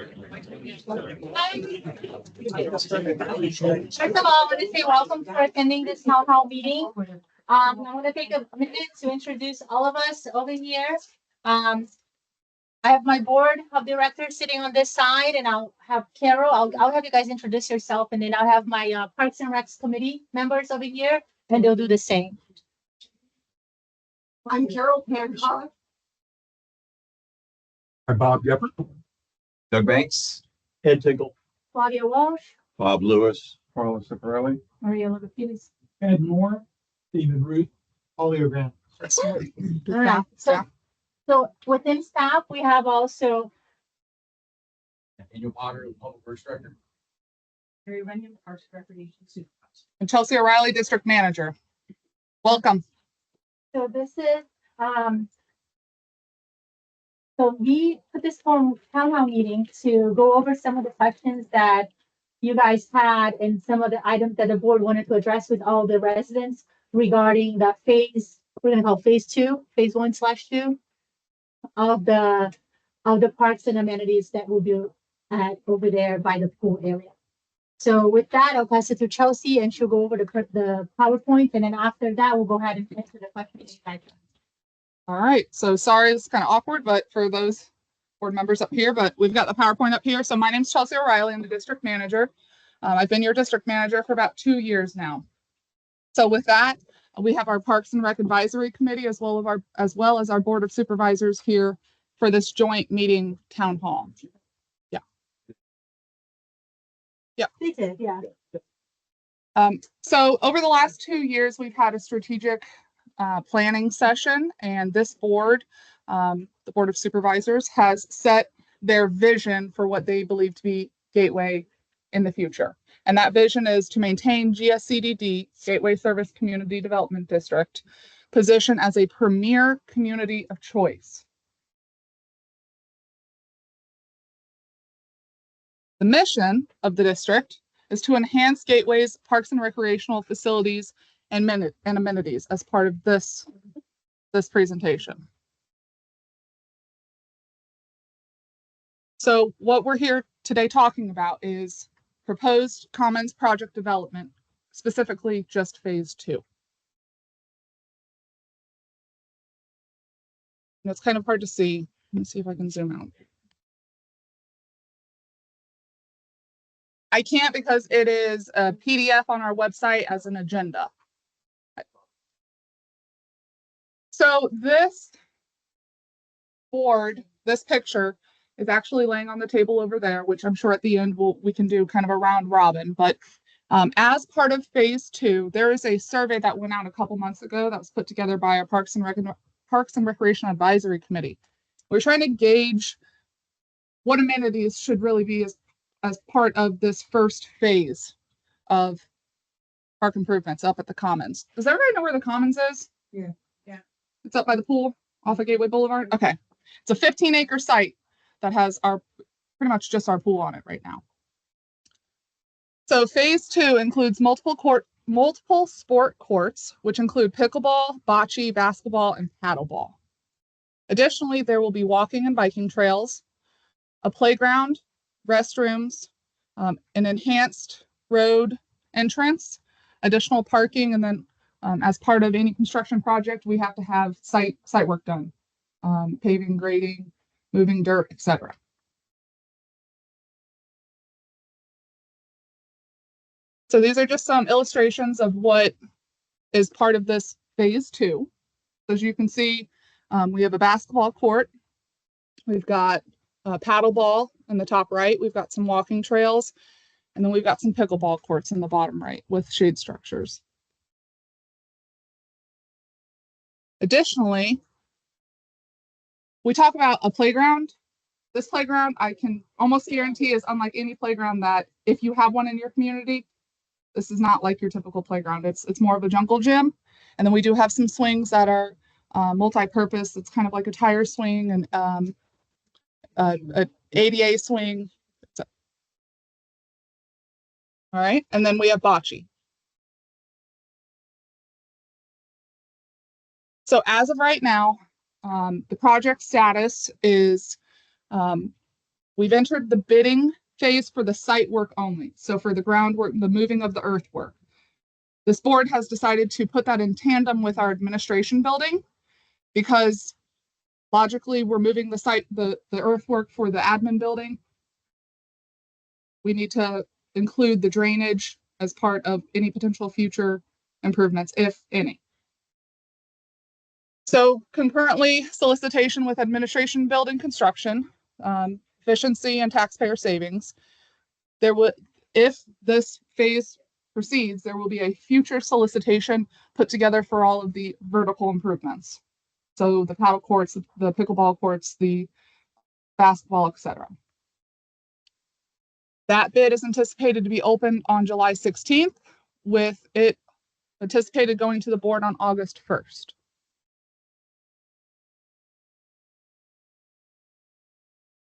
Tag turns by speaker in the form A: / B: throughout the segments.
A: First of all, I want to say welcome for attending this town hall meeting. I want to take a minute to introduce all of us over here. I have my board of directors sitting on this side, and I'll have Carol. I'll have you guys introduce yourself, and then I'll have my Parks and Recs committee members over here, and they'll do the same.
B: I'm Carol Hancock.
C: I'm Bob Gepper.
D: Doug Banks.
C: Ed Tinkle.
A: Claudia Walsh,
D: Bob Lewis.
C: Carlos Ciparelli.
A: Maria Lovafides.
C: Ed Moore. Stephen Ruth. Olio Grant.
A: All right. So within staff, we have also
D: And you honor the public works director.
A: Mary Runyon, Parks and Recreation Supervisor.
B: And Chelsea O'Reilly, District Manager. Welcome.
A: So this is, so we put this town hall meeting to go over some of the questions that you guys had and some of the items that the board wanted to address with all the residents regarding the phase, we're gonna call phase 1/2 of the parks and amenities that will be at over there by the pool area. So with that, I'll pass it to Chelsea and she'll go over the PowerPoint, and then after that, we'll go ahead and answer the questions.
B: All right. So sorry, it's kind of awkward, but for those board members up here, but we've got the PowerPoint up here. So my name's Chelsea O'Reilly. I'm the district manager. I've been your district manager for about 2 years now. So with that, we have our Parks and Rec Advisory Committee as well as our Board of Supervisors here for this joint meeting town hall.
A: Yeah.
B: So over the last 2 years, we've had a strategic planning session, and this board, the Board of Supervisors, has set their vision for what they believe to be Gateway in the future. And that vision is to maintain GSCDD, Gateway Service Community Development District, position as a premier community of choice. The mission of the district is to enhance Gateway's parks and recreational facilities and amenities as part of this presentation. So what we're here today talking about is proposed commons project development, specifically just phase 2. And it's kind of hard to see. Let me see if I can zoom out. I can't because it is a PDF on our website as an agenda. So this board, this picture is actually laying on the table over there, which I'm sure at the end we can do kind of a round robin. But as part of phase 2, there is a survey that went out a couple months ago that was put together by our Parks and Recreation Advisory Committee. We're trying to gauge what amenities should really be as part of this first phase of park improvements up at the Commons. Does everybody know where the Commons is?
A: Yeah.
B: It's up by the pool off of Gateway Boulevard. Okay. It's a 15-acre site that has pretty much just our pool on it right now. So phase 2 includes multiple sport courts, which include pickleball, bocce, basketball, and paddleball. Additionally, there will be walking and biking trails, a playground, restrooms, an enhanced road entrance, additional parking, and then as part of any construction project, we have to have site work done, paving, grading, moving dirt, etc. So these are just some illustrations of what is part of this phase 2. As you can see, we have a basketball court. We've got paddleball in the top right. We've got some walking trails, and then we've got some pickleball courts in the bottom right with shade structures. Additionally, we talk about a playground. This playground, I can almost guarantee, is unlike any playground that if you have one in your community, this is not like your typical playground. It's more of a jungle gym. And then we do have some swings that are multi-purpose. It's kind of like a tire swing and an ADA swing. All right, and then we have bocce. So as of right now, the project status is We've entered the bidding phase for the site work only. So for the groundwork, the moving of the earthwork. This board has decided to put that in tandem with our administration building because logically we're moving the site, the earthwork for the admin building. We need to include the drainage as part of any potential future improvements, if any. So concurrently, solicitation with administration building construction, efficiency and taxpayer savings. There would, if this phase proceeds, there will be a future solicitation put together for all of the vertical improvements. So the paddle courts, the pickleball courts, the basketball, etc. That bid is anticipated to be open on July 16th, with it anticipated going to the board on August 1st.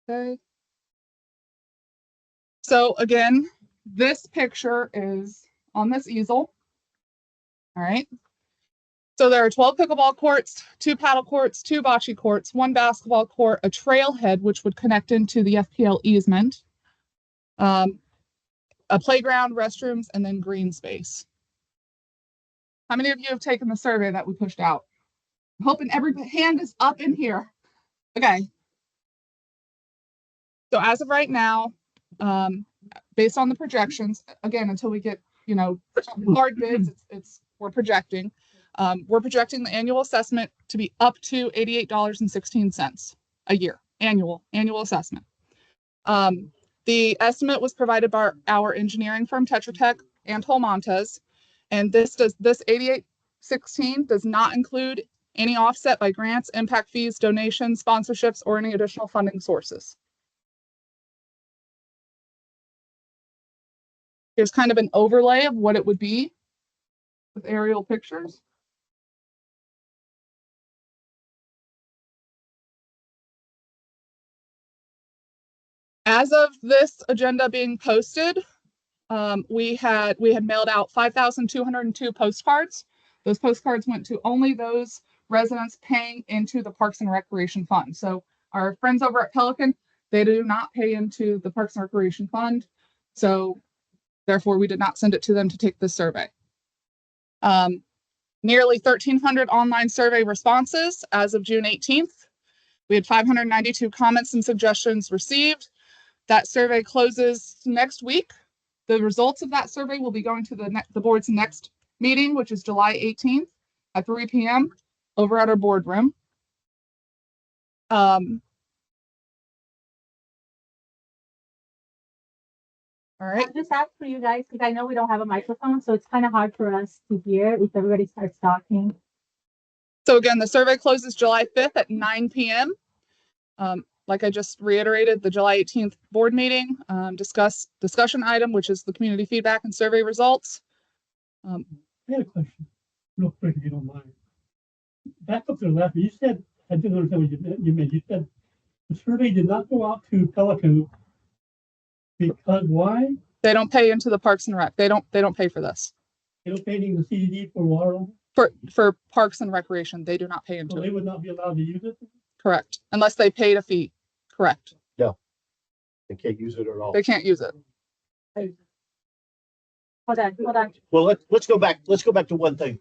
B: Okay. So again, this picture is on this easel. All right. So there are 12 pickleball courts, 2 paddle courts, 2 bocce courts, 1 basketball court, a trailhead, which would connect into the FPL easement, a playground, restrooms, and then green space. How many of you have taken the survey that we pushed out? I'm hoping every hand is up in here. Okay. So as of right now, based on the projections, again, until we get, hard bids, we're projecting. We're projecting the annual assessment to be up to $88.16 a year, annual assessment. The estimate was provided by our engineering firm, Tetra Tech and Tolmontes, and this $88.16 does not include any offset by grants, impact fees, donations, sponsorships, or any additional funding sources. Here's kind of an overlay of what it would be with aerial pictures. As of this agenda being posted, we had mailed out 5,202 postcards. Those postcards went to only those residents paying into the Parks and Recreation Fund. So our friends over at Pelican, they do not pay into the Parks and Recreation Fund. So therefore, we did not send it to them to take this survey. Nearly 1,300 online survey responses as of June 18th. We had 592 comments and suggestions received. That survey closes next week. The results of that survey will be going to the board's next meeting, which is July 18th at 3 p.m. over at our boardroom. All right.
A: I'll just ask for you guys, because I know we don't have a microphone, so it's kind of hard for us to hear if everybody starts talking.
B: So again, the survey closes July 5th at 9 p.m. Like I just reiterated, the July 18th board meeting, discussion item, which is the community feedback and survey results.
C: I had a question, real quick, if you don't mind. Back up to the left, you said, I didn't understand what you meant. You said the survey did not go out to Pelican because why?
B: They don't pay into the Parks and Rec. They don't pay for this.
C: They don't pay any the CDD for water?
B: For Parks and Recreation, they do not pay into
C: So
B: it.
C: they would not be allowed to use it?
B: Correct. Unless they paid a fee. Correct.
E: They can't use it at all.
B: They can't use it.
A: Hold on.
E: Well, let's go back to one thing.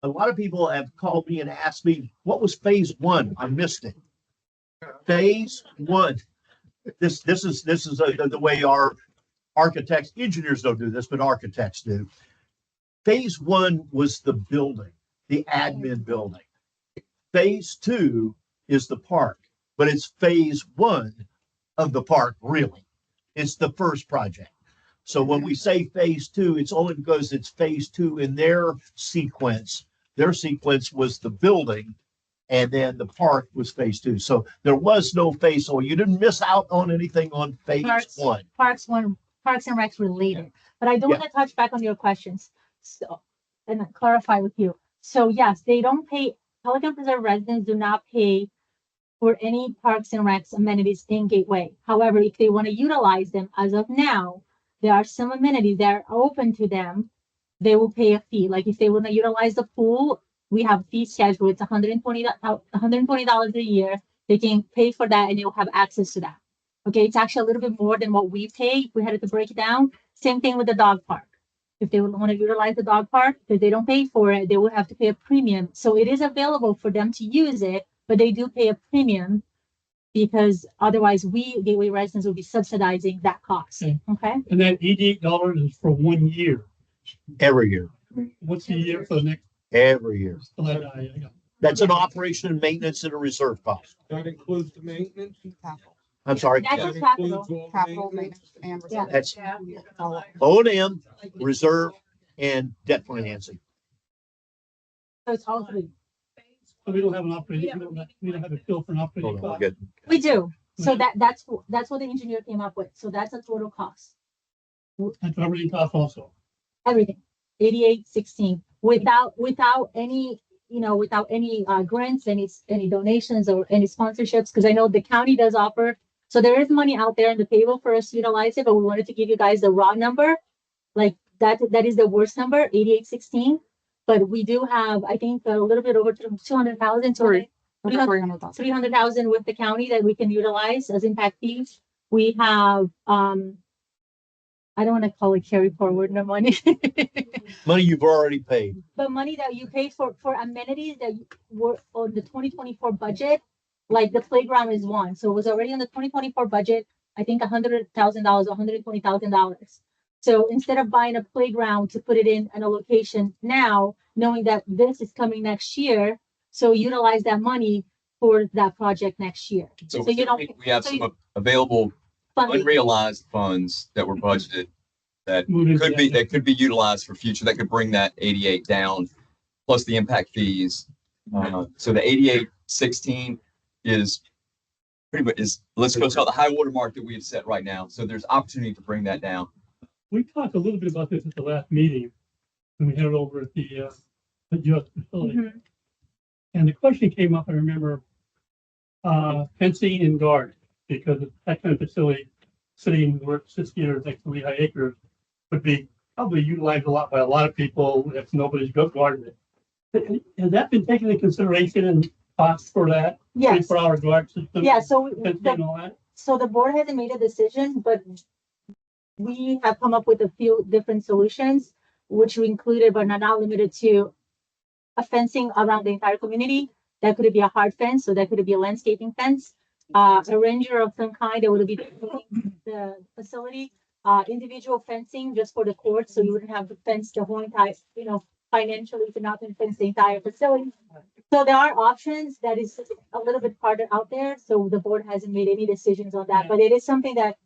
E: A lot of people have called me and asked me, what was phase 1? I missed it. Phase 1. This is the way our architects, engineers don't do this, but architects do. Phase 1 was the building, the admin building. Phase 2 is the park, but it's phase 1 of the park, really. It's the first project. So when we say phase 2, it's only because it's phase 2 in their sequence. Their sequence was the building, and then the park was phase 2. So there was no phase, so you didn't miss out on anything on phase 1.
A: Parks and Recs related, but I do want to touch back on your questions. So, and clarify with you. So yes, they don't pay, Pelican Preserve residents do not pay for any Parks and Recs amenities in Gateway. However, if they want to utilize them as of now, there are some amenities that are open to them. They will pay a fee. Like if they want to utilize the pool, we have a fee schedule. It's $120 a year. They can pay for that and they will have access to that. Okay, it's actually a little bit more than what we pay. We had to break it down. Same thing with the dog park. If they would want to utilize the dog park, if they don't pay for it, they would have to pay a premium. So it is available for them to use it, but they do pay a premium because otherwise we, Gateway residents, will be subsidizing that cost.
C: Okay.
A: Okay?
C: And that $88 is for 1 year.
E: Every year,
C: What's the year for the next?
E: every year.
C: I got-
E: That's an operation and maintenance and a reserve cost.
F: That includes the maintenance.
B: Capital,
E: I'm sorry,
A: That's
F: That
A: just capital.
F: includes all the
B: capital
F: maintenance.
B: maintenance and
A: Yeah.
B: reserve.
E: that's
B: All-
E: O&M, reserve, and debt financing.
A: So it's all three.
C: So we don't have an operating, we don't have a bill for an operating
E: Hold on,
C: cost.
E: good.
A: We do. So
C: Okay.
A: that's what the engineer came up with. So that's a total cost.
C: That's operating cost also.
A: Everything. 8816 without any, without any grants, any donations or any sponsorships, because I know the county does offer. So there is money out there on the table for us to utilize it, but we wanted to give you guys the raw number. Like that is the worst number, 8816. But we do have, I think, a little bit over 200,000.
B: Over
A: 300,000.
B: 300,000.
A: 300,000 with the county that we can utilize as impact fees. We have, I don't want to call it carry forward no money.
E: Money you've already paid.
A: But money that you paid for amenities that were on the 2024 budget, like the playground is one. So it was already on the 2024 budget, I think $100,000, $120,000. So instead of buying a playground to put it in a location now, knowing that this is coming next year, so utilize that money for that project next year.
G: So
A: So you don't-
G: we have
A: so
G: some
A: you-
G: available
A: Funding.
G: unrealized funds that were budgeted that
C: Move into
G: could be,
C: that.
G: that could be utilized for future, that could bring that 88 down, plus the impact fees. So the 8816 is pretty much let's go call the high water mark that we have set right now. So there's opportunity to bring that down.
C: We talked a little bit about this at the last meeting, when we had it over at the US facility.
A: Mhm.
C: And the question came up, I remember, fencing and guard, because that kind of facility, sitting where it sits here next to Lehigh Acres, would be probably utilized a lot by a lot of people if nobody's guarding it. Has that been taken into consideration and cost for that?
A: Yes,
C: 24-hour guard system?
A: yeah, so
C: Fencing and all that?
A: so the board hasn't made a decision, but we have come up with a few different solutions, which we included, but not limited to a fencing around the entire community. That could be a hard fence, so that could be a landscaping fence, a ranger of some kind that would be the facility, individual fencing just for the courts, so you wouldn't have to fence the whole entire, financially to not fence the entire facility. So there are options that is a little bit harder out there, so the board hasn't made any decisions on that, but it is something that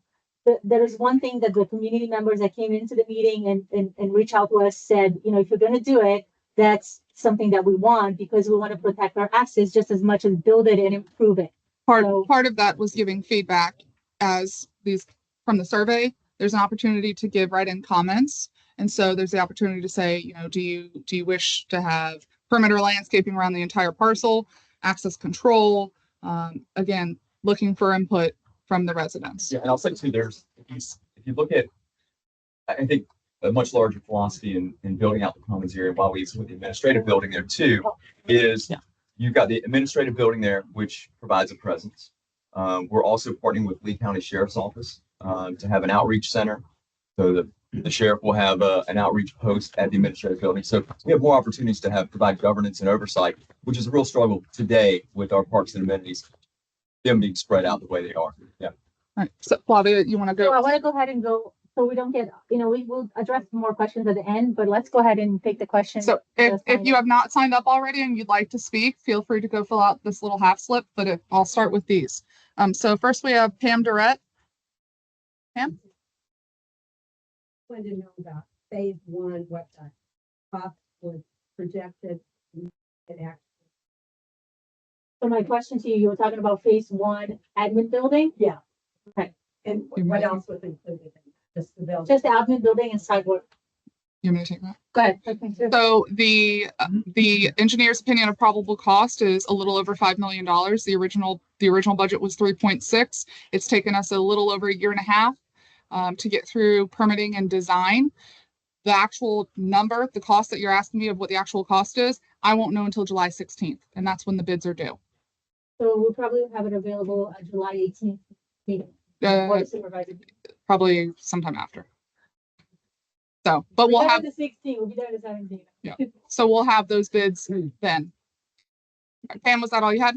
A: there is one thing that the community members that came into the meeting and reach out to us said, if you're gonna do it, that's something that we want because we want to protect our assets just as much as build it and improve it. So-
B: Part of that was giving feedback as these from the survey. There's an opportunity to give write-in comments. And so there's the opportunity to say, do you wish to have perimeter landscaping around the entire parcel, access control? Again, looking for input from the residents.
G: Yeah, and I'll say too, if you look at, I think a much larger philosophy in building out the commons area, while we put the administrative building there too, is you've got the administrative building there, which provides a presence. We're also partnering with Lee County Sheriff's Office to have an outreach center. So the sheriff will have an outreach post at the administrative building. So we have more opportunities to provide governance and oversight, which is a real struggle today with our parks and amenities, them being spread out the way they are. Yeah.
B: All right. So Flavia, you want to
A: So I
B: go?
A: want to go ahead and go, so we don't get, we will address more questions at the end, but let's go ahead and take the question.
B: So if
A: That's
B: you
A: fine.
B: have not signed up already and you'd like to speak, feel free to go fill out this little half slip, but I'll start with these. So first we have Pam Durrett. Pam?
H: Wanted to know about phase one, what the cost was projected and actually.
A: So my question to you, you were talking about phase one admin building,
H: And what else was included in just the building?
A: just the admin building and sidewalk.
B: You want me to take that?
A: Go ahead. Okay, sure.
B: So the engineer's opinion of probable cost is a little over $5 million. The original budget was 3.6. It's taken us a little over a year and a half to get through permitting and design. The actual number, the cost that you're asking me of what the actual cost is, I won't know until July 16th, and that's when the bids are due.
A: So we'll probably have it available at July 18th meeting. Board of Supervisors.
B: Probably sometime after. So, but we'll
A: We'll
B: have,
A: the 16th, we'll be there the 17th.
B: so we'll have those bids then. Pam, was that all you had?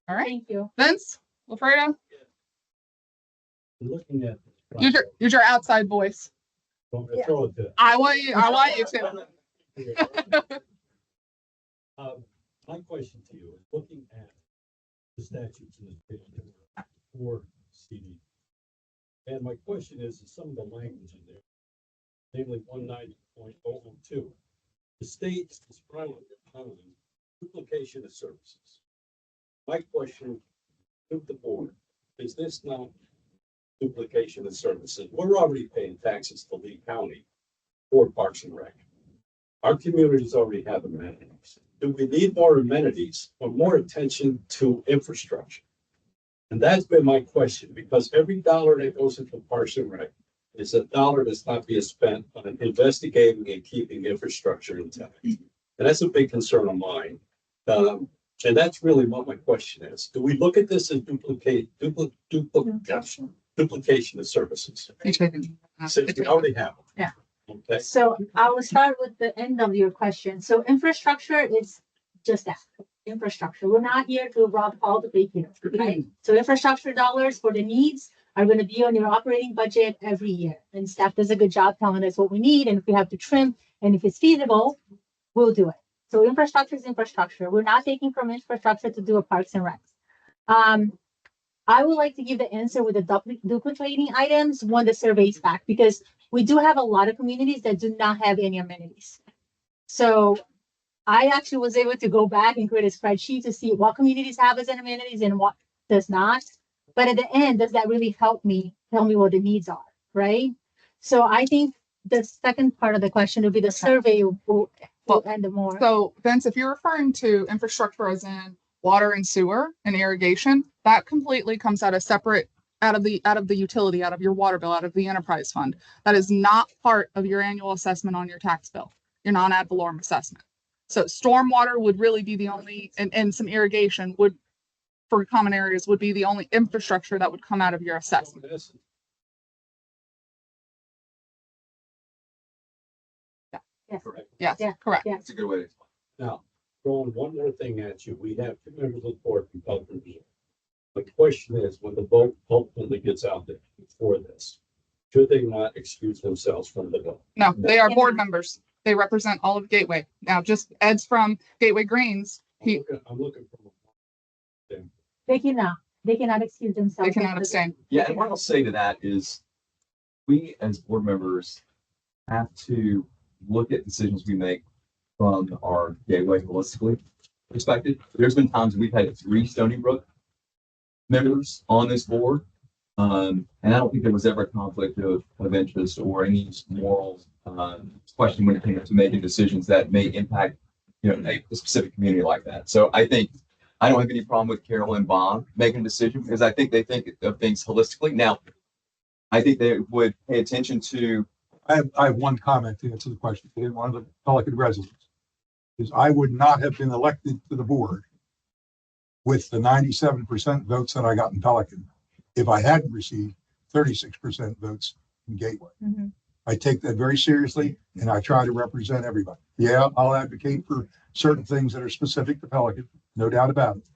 B: All right,
A: Thank you.
B: Vince, Wilfredo,
C: Looking at. this
B: use your outside voice.
C: project, I'm gonna throw it to-
B: I want you to.
C: My question to you is looking at the statutes in this page for CD. And my question is some of the language in there, namely 190.002. The state is describing duplication of services. My question to the board, is this not duplication of services? We're already paying taxes to Lee County for Parks and Rec. Our communities already have amenities. Do we need more amenities or more attention to infrastructure? And that's been my question, because every dollar that goes into Parks and Rec is a dollar that's not being spent on investigating and keeping infrastructure intact. And that's a big concern of mine. And that's really what my question is. Do we look at this as duplication of services? Since we already have them.
A: Yeah.
C: Okay.
A: So I will start with the end of your question. So infrastructure is just that, infrastructure. We're not here to rob all the big here, right? So infrastructure dollars for the needs are going to be on your operating budget every year. And staff does a good job telling us what we need. And if we have to trim and if it's feasible, we'll do it. So infrastructure is infrastructure. We're not taking from infrastructure to do a parks and recs. I would like to give the answer with the duplicating items when the survey's back, because we do have a lot of communities that do not have any amenities. So I actually was able to go back and create a spreadsheet to see what communities have as an amenities and what does not. But at the end, does that really help me tell me what the needs are, right? So I think the second part of the question would be the survey will end more.
B: So Vince, if you're referring to infrastructure as in water and sewer and irrigation, that completely comes out of separate, out of the utility, out of your water bill, out of the enterprise fund. That is not part of your annual assessment on your tax bill, your non-ad valorem assessment. So stormwater would really be the only, and some irrigation would, for common areas, would be the only infrastructure that would come out of your assessment.
A: Yes.
B: Yes,
A: Yeah.
B: correct.
A: Yeah.
G: That's a good way to explain.
C: Now, throwing one more thing at you, we have two members of the board from Pelican Reserve. The question is, when the vote ultimately gets out there for this, should they not excuse themselves from the vote?
B: No, they are board members. They represent all of Gateway. Now, just Ed's from Gateway Greens.
C: I'm looking from.
A: They cannot excuse themselves.
B: They cannot abstain.
G: Yeah, and what I'll say to that is, we as board members have to look at decisions we make from our gateway holistically perspective. There's been times we've had 3 Stony Brook members on this board. And I don't think there was ever a conflict of interest or any moral question when it came to making decisions that may impact, a specific community like that. So I think I don't have any problem with Carol and Bob making a decision, because I think they think of things holistically. Now, I think they would pay attention to.
F: I have one comment to answer the question. One of the Pelican residents is I would not have been elected to the board with the 97% votes that I got in Pelican if I hadn't received 36% votes in Gateway.
A: Mm-hmm.
F: I take that very seriously and I try to represent everybody. Yeah, I'll advocate for certain things that are specific to Pelican, no doubt about it.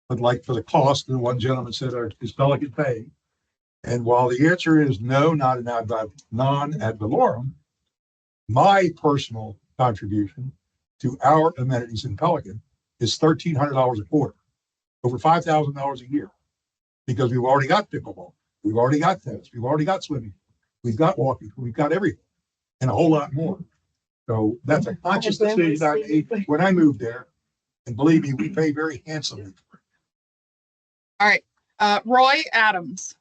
F: But like for the cost, the one gentleman said, is Pelican paying? And while the answer is no, not an non-ad valorem, my personal contribution to our amenities in Pelican is $1,300 a quarter, over $5,000 a year, because we've already got pickleball, we've already got tennis, we've already got swimming, we've got walking, we've got everything, and a whole lot more. So that's a conscious decision I made when I moved there, and believe me, we pay very handsomely.
B: All right, Roy Adams.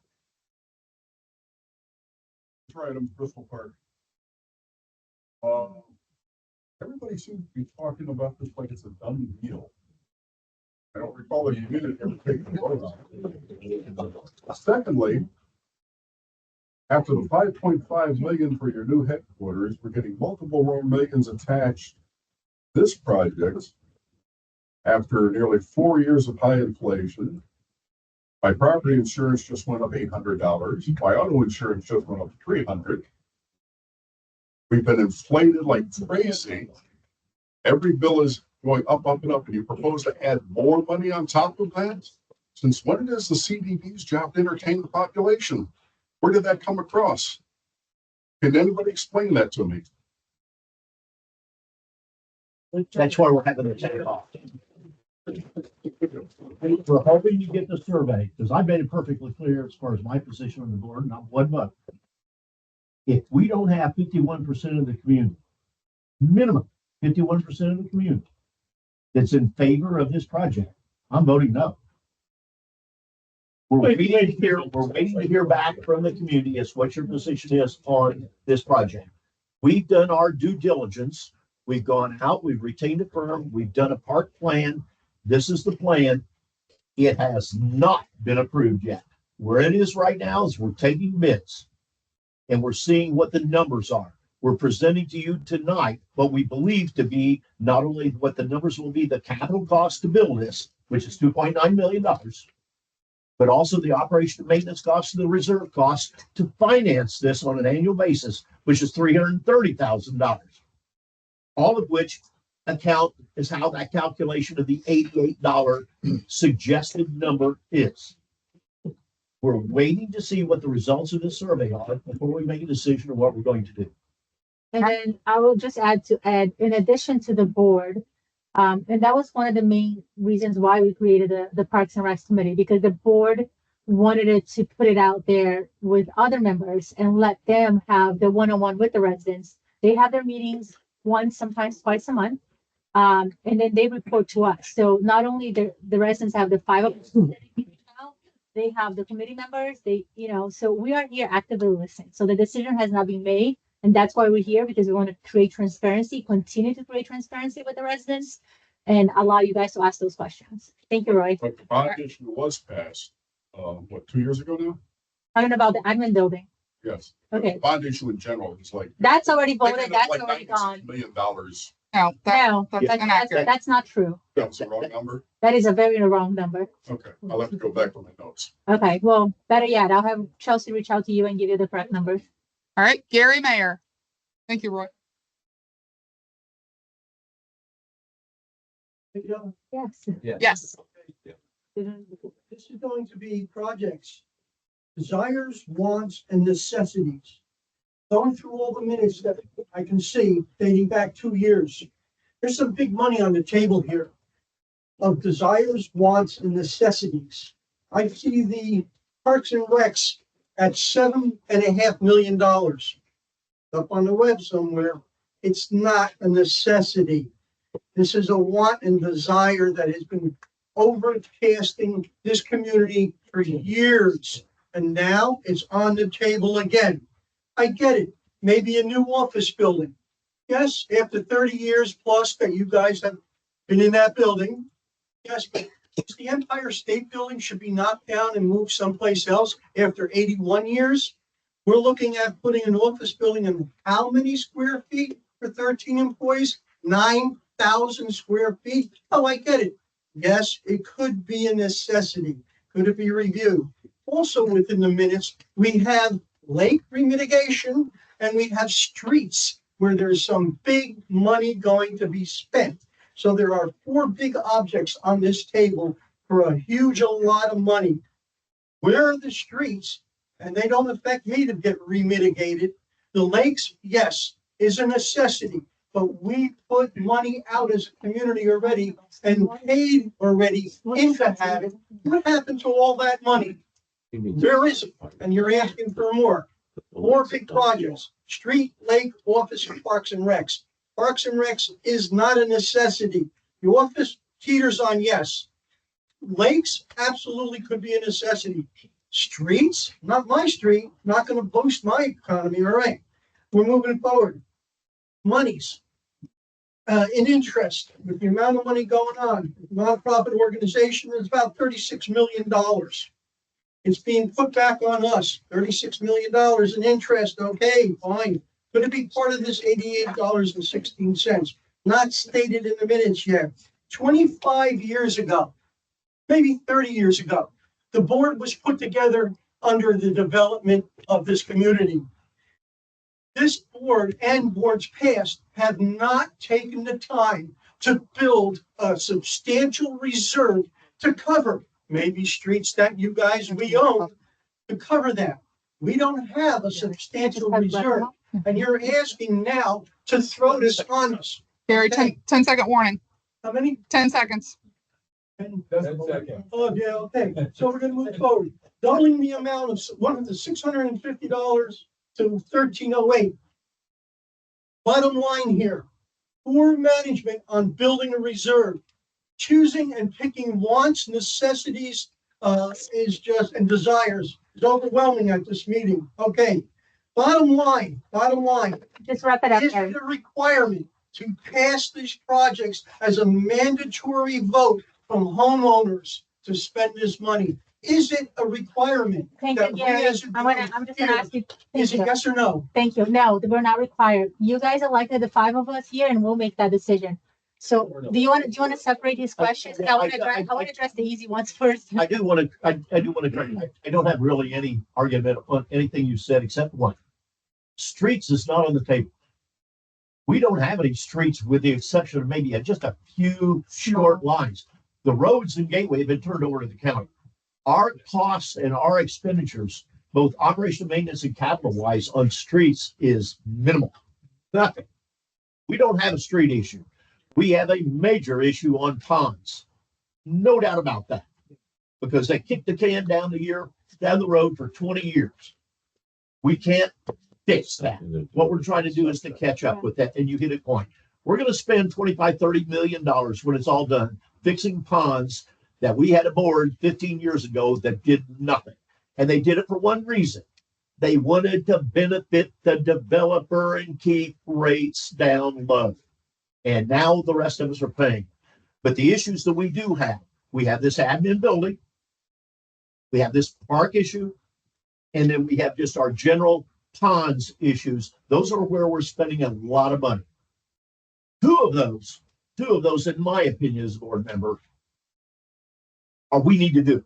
I: Right, I'm Bristol Park. Everybody seems to be talking about this like it's a done deal. I don't recall that you did ever take the vote on it. Secondly, after the 5.5 million for your new headquarters, we're getting multiple more millions attached. This project, after nearly 4 years of high inflation, My property insurance just went up $800. My auto insurance just went up $300. We've been inflated like crazy. Every bill is going up, up, and up, and you propose to add more money on top of that? Since when is the CDB's job to entertain the population? Where did that come across? Can anybody explain that to me?
E: That's why we're having a takeoff. We're hoping to get the survey, because I've made it perfectly clear as far as my position on the board, not one vote. If we don't have 51% of the community, minimum 51% of the community that's in favor of this project, I'm voting no. We're waiting to hear back from the community as what your position is on this project. We've done our due diligence. We've gone out, we've retained a firm, we've done a park plan. This is the plan. It has not been approved yet. Where it is right now is we're taking bids and we're seeing what the numbers are. We're presenting to you tonight what we believe to be not only what the numbers will be, the capital cost to build this, which is $2.9 million, but also the operation and maintenance costs and the reserve costs to finance this on an annual basis, which is $330,000. All of which account is how that calculation of the $88 suggested number is. We're waiting to see what the results of this survey are before we make a decision on what we're going to do.
A: And then I will just add, in addition to the board, and that was one of the main reasons why we created the Parks and Recs Committee, because the board wanted it to put it out there with other members and let them have the one-on-one with the residents. They have their meetings once, sometimes twice a month. And then they report to us. So not only the residents have the 5 of us, they have the committee members, so we are here actively listening. So the decision has not been made. And that's why we're here, because we want to create transparency, continue to create transparency with the residents and allow you guys to ask those questions. Thank you, Roy.
I: But the bond issue was passed, 2 years ago now?
A: Talking about the admin building.
I: Yes.
A: Okay.
I: The bond issue in general is like.
A: That's already
I: I think
A: voted.
I: it's
A: That's
I: like
A: already
I: $96
A: gone.
I: million.
B: No,
A: No,
B: that's inaccurate.
A: that's not true.
I: That's the wrong number?
A: That is a very wrong number.
I: Okay, I'll have to go back to my notes.
A: Okay, well, better yet, I'll have Chelsea reach out to you and give you the correct numbers.
B: All right, Gary Mayer. Thank you, Roy.
A: Yes.
B: Yes.
J: This is going to be projects, desires, wants, and necessities. Going through all the minutes that I can see dating back 2 years, there's some big money on the table here of desires, wants, and necessities. I see the Parks and Recs at $7.5 million. Up on the web somewhere, it's not a necessity. This is a want and desire that has been overcasting this community for years. And now it's on the table again. I get it. Maybe a new office building. Yes, after 30 years plus that you guys have been in that building. Yes, but the Empire State Building should be knocked down and moved someplace else after 81 years. We're looking at putting an office building in how many square feet for 13 employees? 9,000 square feet. Oh, I get it. Yes, it could be a necessity. Could it be reviewed? Also within the minutes, we have lake remediation and we have streets where there's some big money going to be spent. So there are 4 big objects on this table for a huge lot of money. Where are the streets? And they don't affect me to get remitigated. The lakes, yes, is a necessity, but we put money out as a community already and paid already into habit. What happened to all that money? There isn't, and you're asking for more. 4 big projects, street, lake, office, and Parks and Recs. Parks and Recs is not a necessity. The office teeters on yes. Lakes absolutely could be a necessity. Streets, not my street, not going to boost my economy. All right, we're moving forward. Monies in interest with the amount of money going on. Nonprofit organization is about $36 million. It's being put back on us. $36 million in interest. Okay, fine. Could it be part of this $88.16? Not stated in the minutes yet. 25 years ago, maybe 30 years ago, The board was put together under the development of this community. This board and boards past have not taken the time to build a substantial reserve to cover maybe streets that you guys, we own, to cover that. We don't have a substantial reserve, and you're asking now to throw this on us.
B: Gary,
J: Okay.
B: 10-second warning,
J: How many?
B: 10 seconds.
J: Oh, yeah, okay, so we're gonna move forward, doubling the amount of $650 to $1,308. Bottom line here, poor management on building a reserve, choosing and picking wants, necessities, is just, and desires is overwhelming at this meeting. Okay, bottom line,
A: Just wrap it up,
J: is
A: Gary.
J: it a requirement to pass these projects as a mandatory vote from homeowners to spend this money? Is it a requirement?
A: Thank you,
J: that we
A: Gary.
J: as a
A: I'm just gonna ask you,
J: Is
A: thank
J: it
A: you.
J: yes or no?
A: Thank you. No, we're not required. You guys elected the 5 of us here and we'll make that decision. So do you want to separate these questions? I want to address the easy ones first.
E: I do want to, I don't have really any argument on anything you said except one. Streets is not on the table. We don't have any streets with the exception of maybe just a few short lines. The roads and gateway have been turned over to the county. Our costs and our expenditures, both operational maintenance and capital wise on streets is minimal. Nothing. We don't have a street issue. We have a major issue on ponds. No doubt about that. Because they kicked the can down the road for 20 years. We can't fix that. What we're trying to do is to catch up with that. And you hit a point. We're going to spend $25-30 million when it's all done fixing ponds that we had a board 15 years ago that did nothing. And they did it for one reason. They wanted to benefit the developer and keep rates down low. And now the rest of us are paying. But the issues that we do have, we have this admin building, we have this park issue, and then we have just our general ponds issues. Those are where we're spending a lot of money. Two of those, in my opinion, as a board member, we need to do.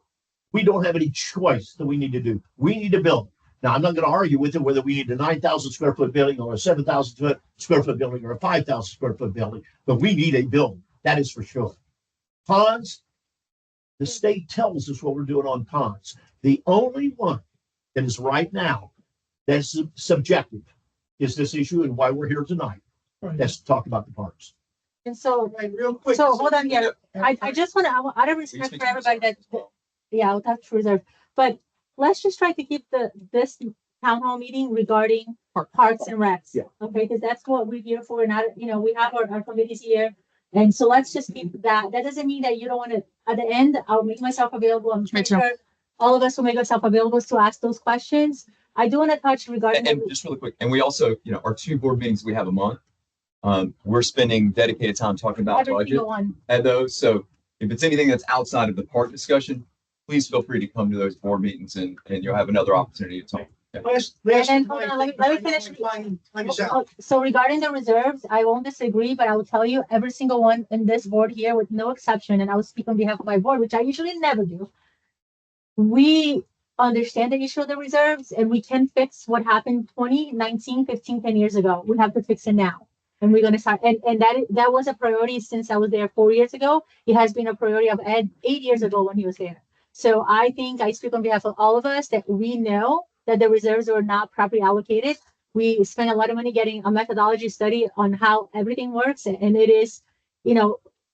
E: We don't have any choice that we need to do. We need to build. Now, I'm not going to argue with it whether we need a 9,000 square foot building or a 7,000 square foot building or a 5,000 square foot building, but we need a building. That is for sure. Ponds, the state tells us what we're doing on ponds. The only one that is right now that's subjective is this issue and why we're here tonight.
J: Right.
E: That's to talk about the parks.
A: And so,
J: Right, real quick.
A: so hold on, Gary. I just want to, out of respect
G: speak
A: for
G: to
A: everybody yeah, I'll talk to reserve, but let's just try to keep this town hall meeting regarding parks and recs.
E: Yeah.
A: Okay, because that's what we're here for. Not, we have our committees here. And so let's just keep that. That doesn't mean that you don't want to, at the end, I'll make myself available. I'm
B: Me too.
A: sure all of us will make ourselves available to ask those questions. I do want to touch regarding.
G: And just really quick, and we also, our 2 board meetings we have a month, we're spending dedicated time talking about
A: every
G: budget
A: single one.
G: at those. So if it's anything that's outside of the park discussion, please feel free to come to those board meetings and you'll have another opportunity to talk.
J: Last,
A: And then, hold on, let me finish.
J: Time is out.
A: So regarding the reserves, I won't disagree, but I will tell you, every single one in this board here, with no exception, and I will speak on behalf of my board, which I usually never do. We understand the issue of the reserves and we can fix what happened 2019, 15, 10 years ago. We have to fix it now. And we're going to start. And that was a priority since I was there 4 years ago. It has been a priority of Ed 8 years ago when he was there. So I think I speak on behalf of all of us that we know that the reserves are not properly allocated. We spend a lot of money getting a methodology study on how everything works. And it is,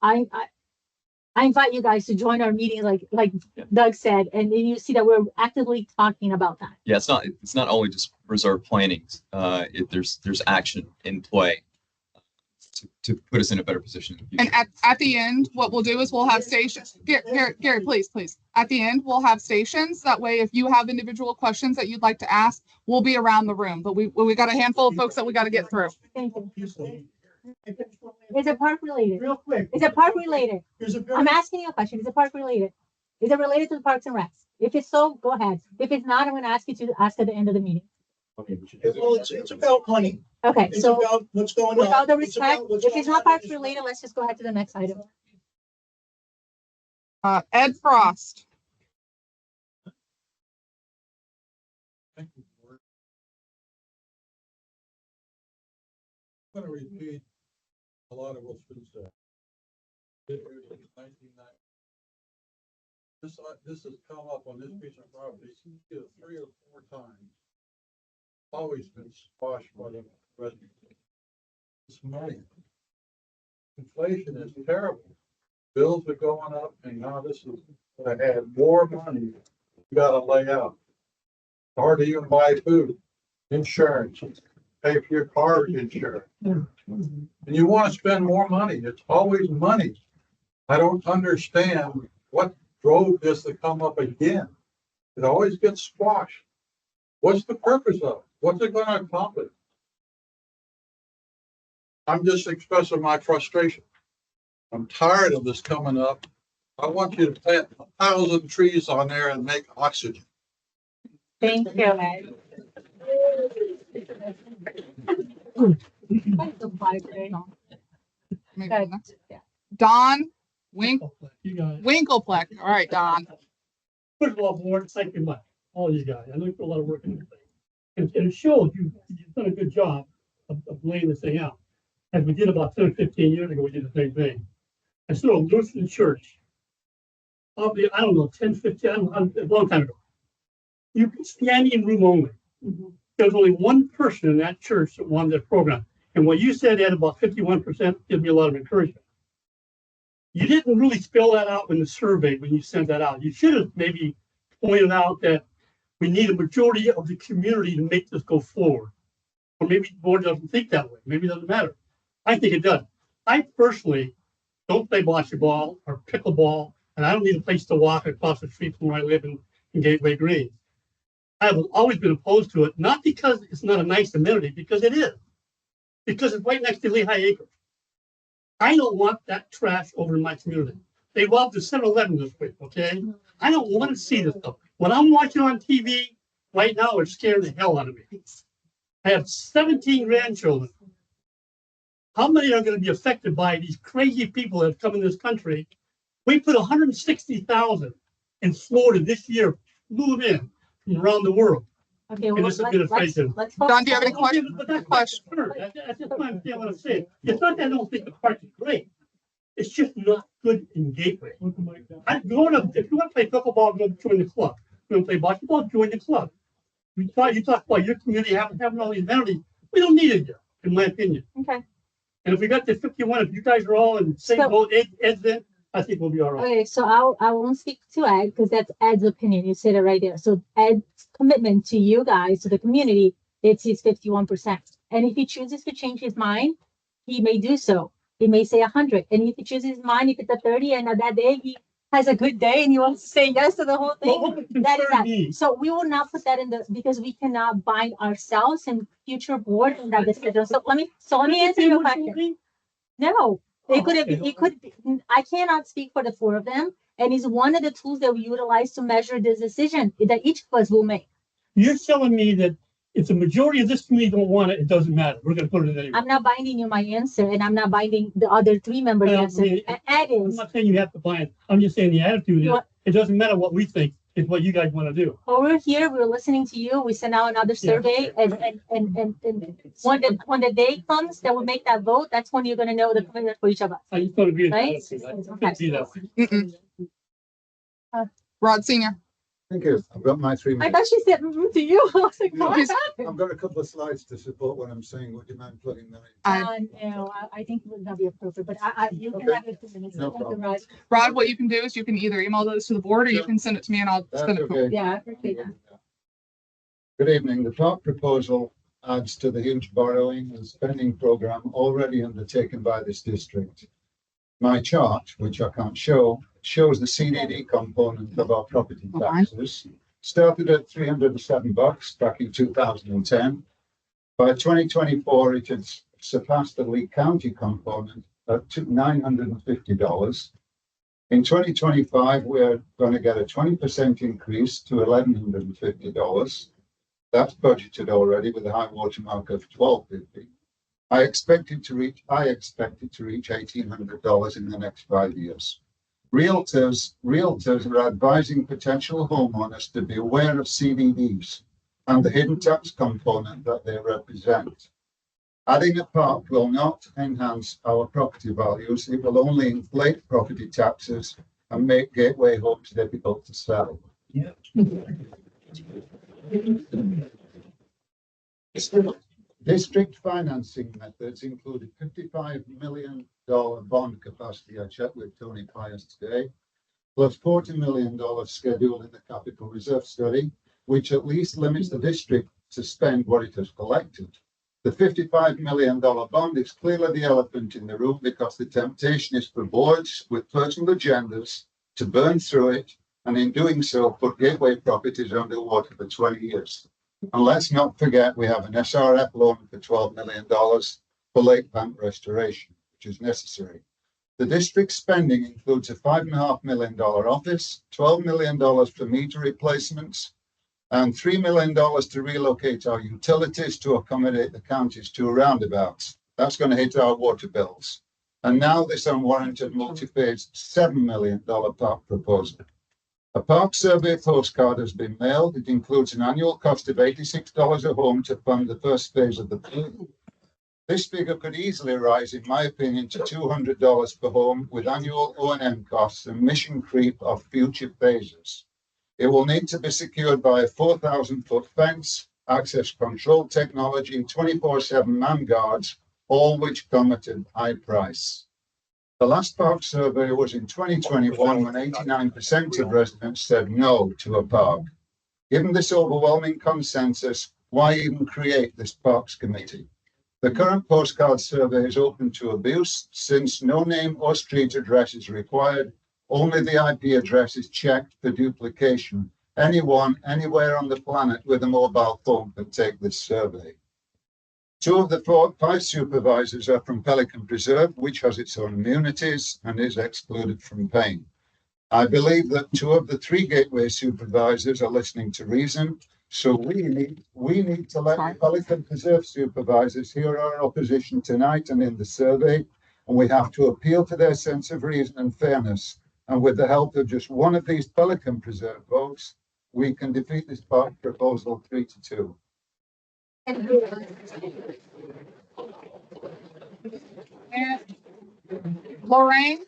A: I invite you guys to join our meetings, like Doug said, and then you see that we're actively talking about that.
G: Yeah, it's not only just reserve planning. There's action in play to put us in a better position. In the
B: And
G: future.
B: at the end, what we'll do is we'll have stations. Gary, please. At the end, we'll have stations. That way, if you have individual questions that you'd like to ask, we'll be around the room. But we got a handful of folks that we got to get through.
A: Thank you. Is it park related?
J: Real quick.
A: Is it park related?
J: Here's a very,
A: I'm asking you a question. Is it park related? Is it related to the parks and recs? If it's so, go ahead. If it's not, I'm going to ask you to ask at the end of the meeting.
J: well, it's about money.
A: Okay,
J: It's
A: so
J: about what's going on.
A: with all the
J: It's about
A: respect,
J: what's
A: if it's
J: going
A: not
J: on.
A: parks related, let's just go ahead to the next item.
B: Ed Frost.
I: gonna repeat a lot of what's been said. It was 1990. This has come up on this piece of property either 3 or 4 times. Always been squashed by the residents. It's money. Inflation is terrible. Bills are going up, and now this is gonna add more money. You gotta lay out. Hard to even buy food, insurance, pay for your car insurance. And you wanna spend more money. It's always money. I don't understand what drove this to come up again. It always gets squashed. What's the purpose of it? What's it gonna accomplish? I'm just expressing my frustration. I'm tired of this coming up. I want you to plant 1,000 trees on there and make oxygen.
A: Thank you, Ed. Good. Yeah.
B: Don Wink
C: You guys.
B: Winklepleck. All right, Don.
C: First of all, board, thank you much, all you guys. I know you put a lot of work into this thing. And it shows you've done a good job of laying this thing out. As we did about 10 or 15 years ago, we did the same thing. I saw a Lutheran church. Probably, I don't know, 10, 15, a long time ago. You could stand in room only. There was only one person in that church that wanted that program. And what you said at about 51% gives me a lot of encouragement. You didn't really spell that out in the survey when you sent that out. You should have maybe pointed out that we need a majority of the community to make this go forward. Or maybe the board doesn't think that way. Maybe it doesn't matter. I think it does. I personally don't play bocce ball or pickleball, and I don't need a place to walk across the street from where I live in Gateway Green. I've always been opposed to it, not because it's not a nice amenity, because it is. Because it's right next to Lehigh Acres. I don't want that trash over in my community. They robbed the 7-Eleven this week, okay? I don't want to see this stuff. What I'm watching on TV right now is scaring the hell out of me. I have 17 grandchildren. How many are going to be affected by these crazy people that have come in this country? We put 160,000 in Florida this year, flew in from around the world.
A: Okay,
C: And
A: well,
C: this has been affected.
A: let's.
B: Don, do you have any questions?
C: But that's my concern. That's just what I'm saying. It's not that I don't think the park is great. It's just not good in Gateway. I'm going up, if you want to play pickleball, go join the club. If you want to play basketball, join the club. You talk about your community having all the amenities. We don't need it here, in my opinion.
A: Okay,
C: And if we got the 51, if you guys are all in the same
A: So-
C: boat, Ed's in, I think we'll be all right.
A: okay, so I won't speak to Ed because that's Ed's opinion. You said it right there. So Ed's commitment to you guys, to the community, it's his 51%. And if he chooses to change his mind, he may do so. He may say 100. And if he chooses his mind, if it's a 30 and that day he has a good day and he wants to say yes to the whole
C: Well, what
A: thing,
C: would
A: that is
C: concern
A: that.
C: me-
A: So we will not put that in the, because we cannot bind ourselves and future board and that decision. So let me answer your question. No, it could have,
C: okay.
A: it could, be- I cannot speak for the 4 of them. And it's one of the tools that we utilize to measure this decision that each of us will make.
C: You're telling me that if the majority of this community don't want it, it doesn't matter. We're gonna put it in anyway.
A: I'm not binding you my answer and I'm not binding the other 3 members'
C: Well,
A: answer.
C: I-
A: Ed
C: I'm
A: is,
C: not saying you have to buy it. I'm just saying the attitude
A: You
C: is,
A: want-
C: it doesn't matter what we think, it's what you guys wanna do.
A: well, we're here, we're listening to you. We send out another
C: Yeah.
A: survey and when the day comes that we make that vote, that's when you're gonna know the commitment for each of us.
C: I just don't agree with
A: Right?
C: that. I can't see that way.
B: Mm-mm. Rod Senior.
K: Thank you. I've got my 3
A: I
K: minutes.
A: thought she said to you. I was like, what
B: He's-
A: happened?
K: I've got a couple of slides to support what I'm saying. Would you mind plugging that in?
A: No, I think it would not be appropriate, but you can
K: Okay.
A: have it 2 minutes.
K: No
A: Thank you,
K: problem.
A: Rod.
B: Rod, what you can do is you can either email those to the board or you
K: Sure.
B: can send it to me and I'll
K: That's
B: send it to
K: okay.
A: Yeah, I appreciate that.
K: Good evening. The top proposal adds to the huge borrowing and spending program already undertaken by this district. My chart, which I can't show, shows the CDD component of our property taxes. Started at $307 back in 2010. By 2024, it had surpassed the Lee County component at $950. In 2025, we're going to get a 20% increase to $1,150. That's budgeted already with a high watermark of $1,250. I expect it to reach $1,800 in the next 5 years. Realtors are advising potential homeowners to be aware of CDDs and the hidden tax component that they represent. Adding a park will not enhance our property values. It will only inflate property taxes and make gateway homes difficult to sell. District financing methods included $55 million bond capacity. I checked with Tony Pius today, plus $40 million scheduled in the capital reserve study, which at least limits the district to spend what it has collected. The $55 million bond is clearly the elephant in the room because the temptation is for boards with personal agendas to burn through it, and in doing so, put gateway properties underwater for 20 years. And let's not forget, we have an SRF loan for $12 million for lake bank restoration, which is necessary. The district spending includes a $5.5 million office, $12 million for meter replacements, and $3 million to relocate our utilities to accommodate the county's two roundabouts. That's going to hit our water bills. And now this unwarranted multi-phase $7 million park proposal. A park survey postcard has been mailed. It includes an annual cost of $86 a home to fund the first phase of the plan. This figure could easily rise, in my opinion, to $200 per home with annual O&M costs and mission creep of future phases. It will need to be secured by a 4,000-foot fence, access control technology, 24/7 man guards, all which come at a high price. The last park survey was in 2021 when 89% of residents said no to a park. Given this overwhelming consensus, why even create this parks committee? The current postcard survey is open to abuse since no name or street address is required. Only the IP address is checked for duplication. Anyone, anywhere on the planet with a mobile phone can take this survey. 2 of the 5 supervisors are from Pelican Preserve, which has its own immunities and is excluded from paying. I believe that 2 of the 3 gateway supervisors are listening to reason. So we need to let the Pelican Preserve supervisors hear our opposition tonight and in the survey, and we have to appeal to their sense of reason and fairness. And with the help of just one of these Pelican Preserve votes, we can defeat this park proposal 3-2.
B: Lorraine?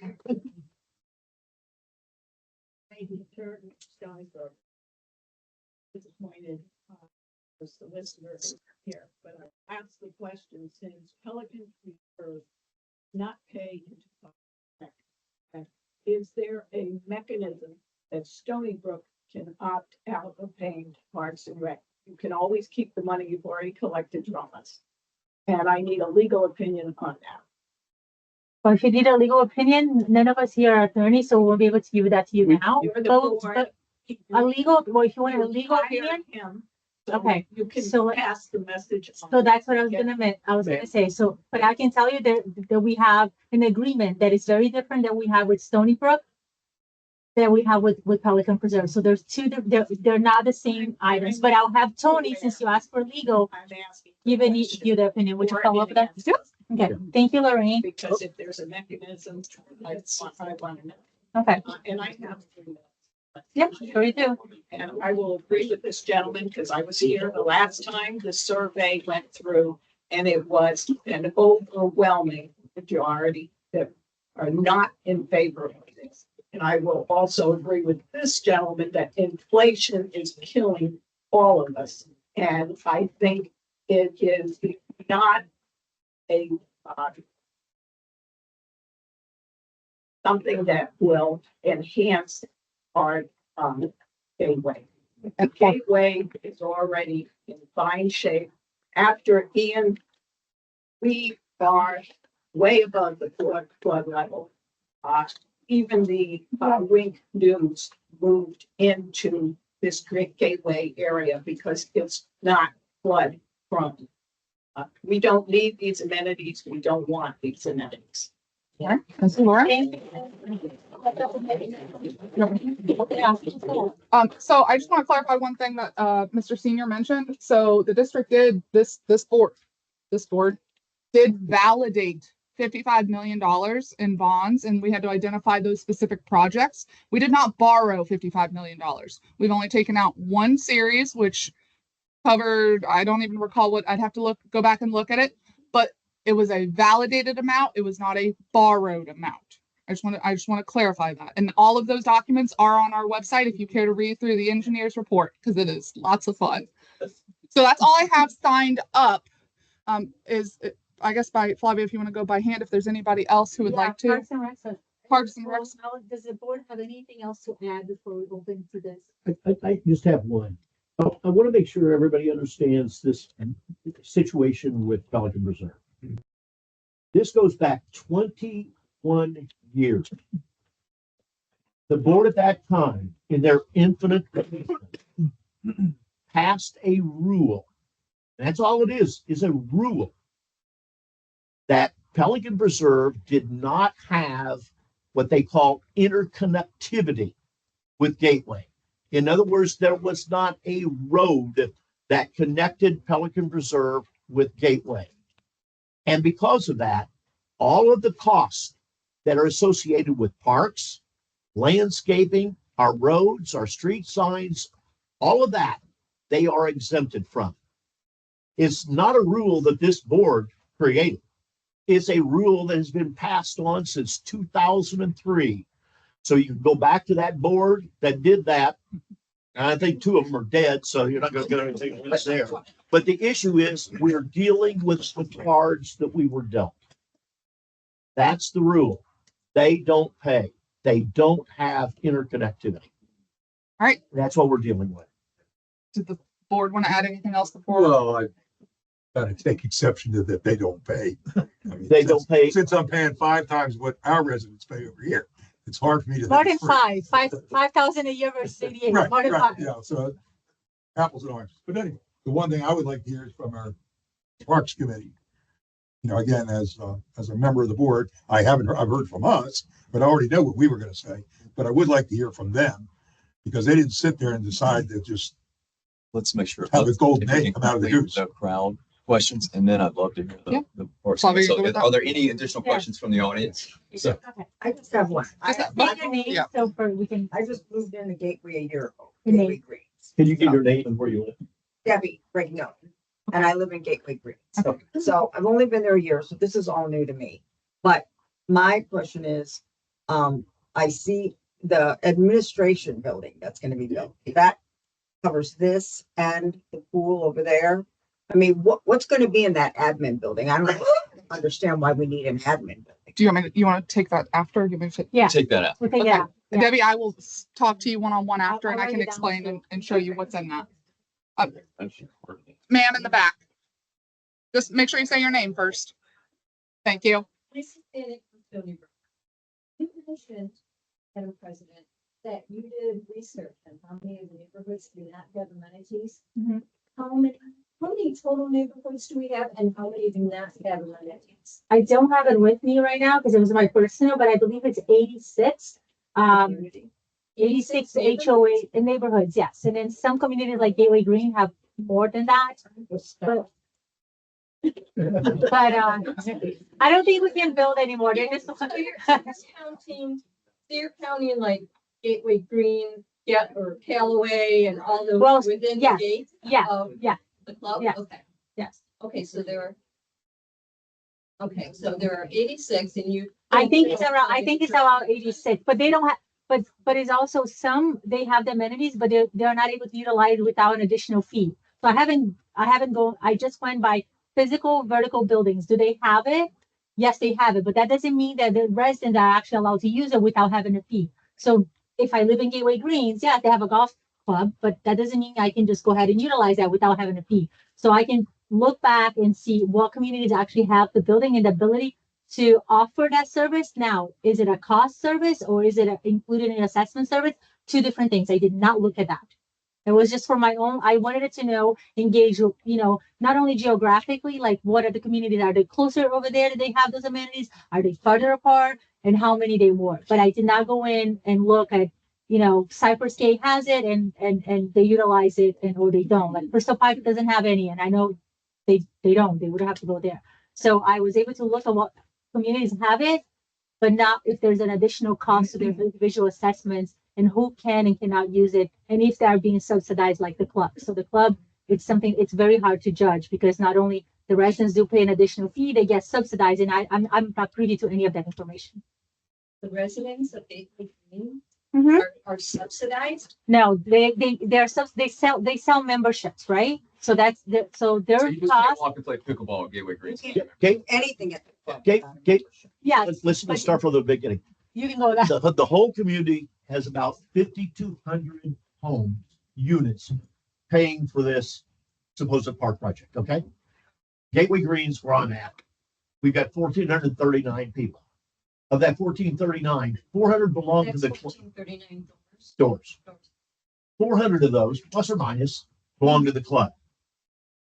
L: Disappointed as the listener here, but I asked the question, since Pelican Preserve not pay into Park, is there a mechanism that Stony Brook can opt out of paying to Parks and Rec? You can always keep the money you've already collected from us. And I need a legal opinion on that.
A: Well, if you need a legal opinion, none of us here are attorneys, so we'll be able to give that to you now.
L: You're the
A: But
L: board.
A: a legal, well, if you want a
L: You
A: legal
L: hired
A: opinion,
L: him, so
A: okay.
L: You can
A: So-
L: pass the message on.
A: So that's what I was gonna say. So, but I can tell you that we have an agreement that is very different than we have with Stony Brook, that we have with Pelican Preserve. So there's 2, they're not the same items, but I'll have Tony, since you asked for legal,
L: I'm asking.
A: give you the opinion. Would you
L: For
A: follow up with that?
L: and against,
A: Okay, thank you, Lorraine.
L: Because if there's a mechanism, I want to know.
A: Okay,
L: And I have.
A: yep, sure you do.
L: And I will agree with this gentleman, because I was here the last time the survey went through, and it was an overwhelming majority that are not in favor of this. And I will also agree with this gentleman that inflation is killing all of us. And I think it is not a something that will enhance our gateway.
B: And
L: Gateway is already in fine shape. After Ian, we are way above the flood level. Even the Wink News moved into this great gateway area because it's not flood prone. We don't need these amenities. We don't want these amenities.
B: Yeah, this is Laura. So I just want to clarify one thing that Mr. Senior mentioned. So the district did this board did validate $55 million in bonds, and we had to identify those specific projects. We did not borrow $55 million. We've only taken out one series, which covered, I don't even recall what, I'd have to go back and look at it. but it was a validated amount. It was not a borrowed amount. I just want to clarify that. And all of those documents are on our website if you care to read through the engineer's report, because it is lots of fun. So that's all I have signed up. I guess by Flavia, if you want to go by hand, if there's anybody else who would like to.
A: Parks and Rec.
B: Parks and Rec.
A: Does the board have anything else to add before we open to this?
E: I just have one. I want to make sure everybody understands this situation with Pelican Reserve. This goes back 21 years. The board at that time, in their infinite wisdom, passed a rule. That's all it is a rule that Pelican Reserve did not have what they call interconnectivity with Gateway. In other words, there was not a road that connected Pelican Reserve with Gateway. And because of that, all of the costs that are associated with parks, landscaping, our roads, our street signs, all of that, they are exempted from. It's not a rule that this board created. It's a rule that has been passed on since 2003. So you can go back to that board that did that. And I think two of them are dead, so you're not going to get anything else there. But the issue is we're dealing with the cards that we were dealt. That's the rule. They don't pay. They don't have interconnectivity.
B: All right.
E: That's what we're dealing with.
B: Did the board want to add anything else before?
F: Well, I gotta take exception to that they don't pay. I mean,
E: They don't pay.
F: Since I'm paying 5 times what our residents pay over here, it's hard for me to.
A: More
F: think
A: than
F: through.
A: 5,000 a year versus 88.
F: Right,
A: More than
F: right,
A: 5.
F: yeah, so apples and oranges. But anyway, the one thing I would like to hear is from our Parks Committee. You know, again, as a member of the board, I've heard from us, but I already know what we were gonna say. But I would like to hear from them, because they didn't sit there and decide to just
G: Let's make sure.
F: have a golden
G: if we
F: egg
G: can
F: come out of the
G: complete
F: goose.
G: The crowd questions, and then I'd love to hear
B: Yeah.
G: the parts.
B: Flavia, you
G: So
B: good with that?
G: are there any additional
A: Yeah.
G: questions from the audience? So,
A: Okay.
H: I just have one.
B: Just that-
A: State your name
B: Yeah.
A: so for we can.
H: I just moved into Gateway a year ago.
A: Your name.
H: Gateway Greens.
E: Can you give your name and where you live?
H: Debbie Brignone, and I live in Gateway Greens. So I've only been there a year, so this is all new to me. But my question is, I see the administration building that's gonna be built. That covers this and the pool over there. I mean, what's gonna be in that admin building? I don't understand why we need an admin building.
B: Do you want to take that after? Give me a
A: Yeah.
G: take that out.
A: We'll take
B: Okay.
A: that. Yeah.
B: Debbie, I will talk to you one-on-one after,
A: I'll
B: and I
A: write
B: can
A: it down
B: explain
A: too.
B: and show you what's in that. Ma'am in the back. Just make sure you say your name first. Thank you.
M: Lisa Bennett from Stony Brook. You mentioned, Madam President, that you did research on how many of the neighborhoods do not have amenities.
A: Mhm.
M: How many total neighborhoods do we have and how many do not have amenities?
A: I don't have it with me right now because it was my personal, but I believe it's 86. 86 HOA in neighborhoods, yes. And then some communities like Gateway Green have more than that. But I don't think we can build anymore. They're just.
M: So you're counting like Gateway Green, or Callaway and all those
A: Well,
M: within the
A: yes,
M: gate
A: Yeah,
M: of
A: yeah,
M: the club?
A: yeah.
M: Okay,
A: yes.
M: okay, so there are. Okay, so there are 86 and you.
A: I think it's around 86, but they don't have, but it's also they have the amenities, but they're not able to utilize it without an additional fee. So I just went by physical vertical buildings. Do they have it? Yes, they have it, but that doesn't mean that the residents are actually allowed to use it without having a fee. So if I live in Gateway Greens, yeah, they have a golf club, but that doesn't mean I can just go ahead and utilize that without having a fee. So I can look back and see what communities actually have the building and the ability to offer that service. Now, is it a cost service or is it included in assessment service? Two different things. I did not look at that. It was just for my own, I wanted it to know, engage, not only geographically, like what are the communities, are they closer over there? Do they have those amenities? Are they farther apart? And how many they were? But I did not go in and look at, Cypress Gate has it and they utilize it or they don't. Like Bristol Pike doesn't have any, and I know they don't, they would have to go there. So I was able to look at what communities have it, but not if there's an additional cost to their visual assessments and who can and cannot use it, and if they are being subsidized like the club. So the club, it's very hard to judge because not only the residents do pay an additional fee, they get subsidized, and I'm not privy to any of that information.
M: The residents of Gateway Green
A: Mhm.
M: are subsidized?
A: No, they sell memberships, right? So that's the, so their
G: So you just can't
A: cost,
G: walk and play pickleball at Gateway
H: You
G: Greens.
H: can't
E: Okay,
H: anything at the club.
E: okay, okay.
A: yes,
E: Let's start from the beginning.
A: you can go that.
E: The whole community has about 5,200 homes, units paying for this supposed park project, okay? Gateway Greens, where I'm at, we've got 1,439 people. Of that 1,439, 400 belong to
M: That's
E: the
M: 1439
E: stores. 400 of those, plus or minus, belong to the club.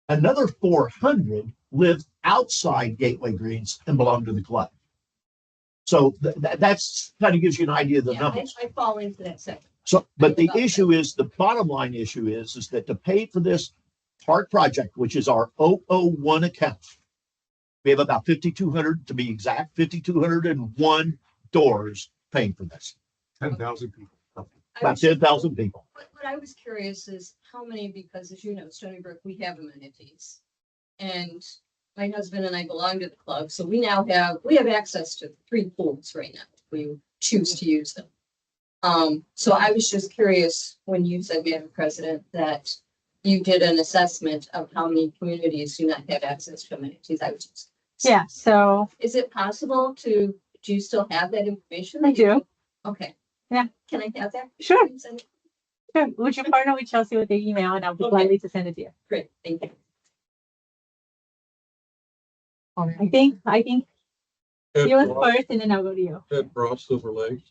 E: Another 400 live outside Gateway Greens and belong to the club. So that's kind of gives you an idea of the
M: Yeah,
E: numbers.
M: I fall into that second.
E: So, but the
M: love that.
E: issue is, the bottom line issue is that to pay for this park project, which is our 001 account, we have about 5,200 to be exact, 5,201 doors paying for this,
F: 10,000 people.
E: about 10,000 people.
M: What I was curious is how many, because as you know, Stony Brook, we have amenities. And my husband and I belong to the club, so we have access to 3 pools right now, if we choose to use them. So I was just curious when you said, Madam President, that you did an assessment of how many communities do not have access to amenities. I was just,
A: Yeah, so
M: is it possible do you still have that information?
A: I do.
M: Okay.
A: Yeah.
M: Can I have that?
A: Sure.
M: Send it?
A: Sure. Would you partner with Chelsea with the email, and I'll be
M: Okay.
A: glad to send it to you.
M: Great, thank you.
A: I think
I: Ed
A: you was
I: Ross-
A: first, and then I'll go to you.
I: Ed Ross, Silver Lakes.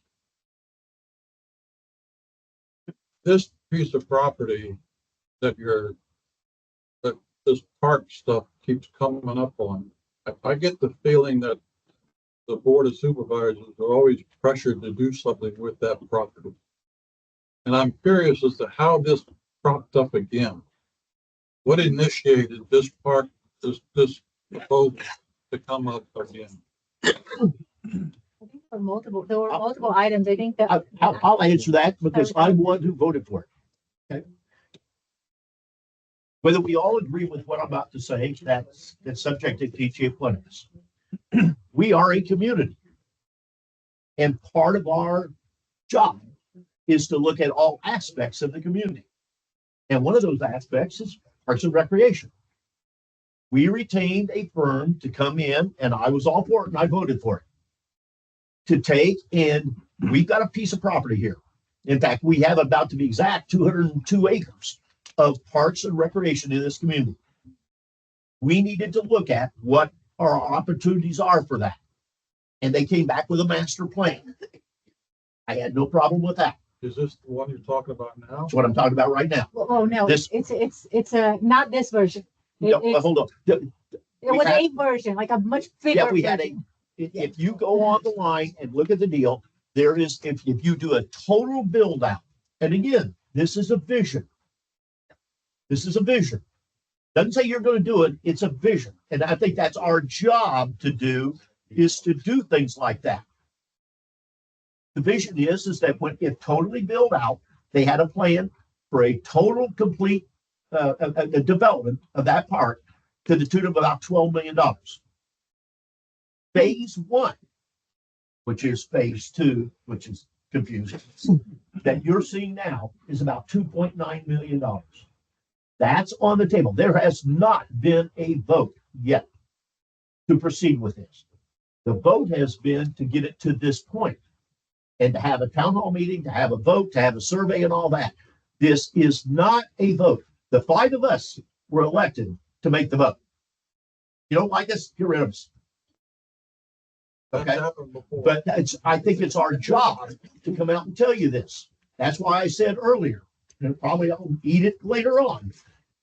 I: This piece of property that this park stuff keeps coming up on, I get the feeling that the Board of Supervisors are always pressured to do something with that property. And I'm curious as to how this cropped up again. What initiated this park, this proposal to come up again?
A: I think there were multiple items. I think that
E: I'll answer that because I'm one who voted for it. Okay. Whether we all agree with what I'm about to say, that's subject to each one of us. We are a community. And part of our job is to look at all aspects of the community. And one of those aspects is Parks and Recreation. We retained a firm to come in, and I was all for it, and I voted for it. To take, and we've got a piece of property here. In fact, we have, about to be exact, 202 acres of parks and recreation in this community. We needed to look at what our opportunities are for that. And they came back with a master plan. I had no problem with that.
I: Is this the one you're talking about now?
E: That's what I'm talking about right now.
A: oh no,
E: This-
A: it's a not this version.
E: No,
A: It's-
E: hold on.
A: It was
E: had-
A: a version, like a much bigger.
E: Yeah, we had
A: version.
E: if you go on the line and look at the deal, there is, if you do a total build out, and again, this is a vision. This is a vision. Doesn't say you're going to do it. It's a vision. And I think that's our job to do, is to do things like that. The vision is that when it totally built out, they had a plan for a total complete development of that park to the tune of about $12 million. Phase 1, which is phase 2, which is confusing, that you're seeing now is about $2.9 million. That's on the table. There has not been a vote yet to proceed with this. The vote has been to get it to this point and to have a town hall meeting, to have a vote, to have a survey and all that. This is not a vote. The 5 of us were elected to make the vote. You don't like us, get rid of us.
I: That's
E: Okay.
I: happened before.
E: But I think it's our job to come out and tell you this. That's why I said earlier, and probably I'll eat it later on,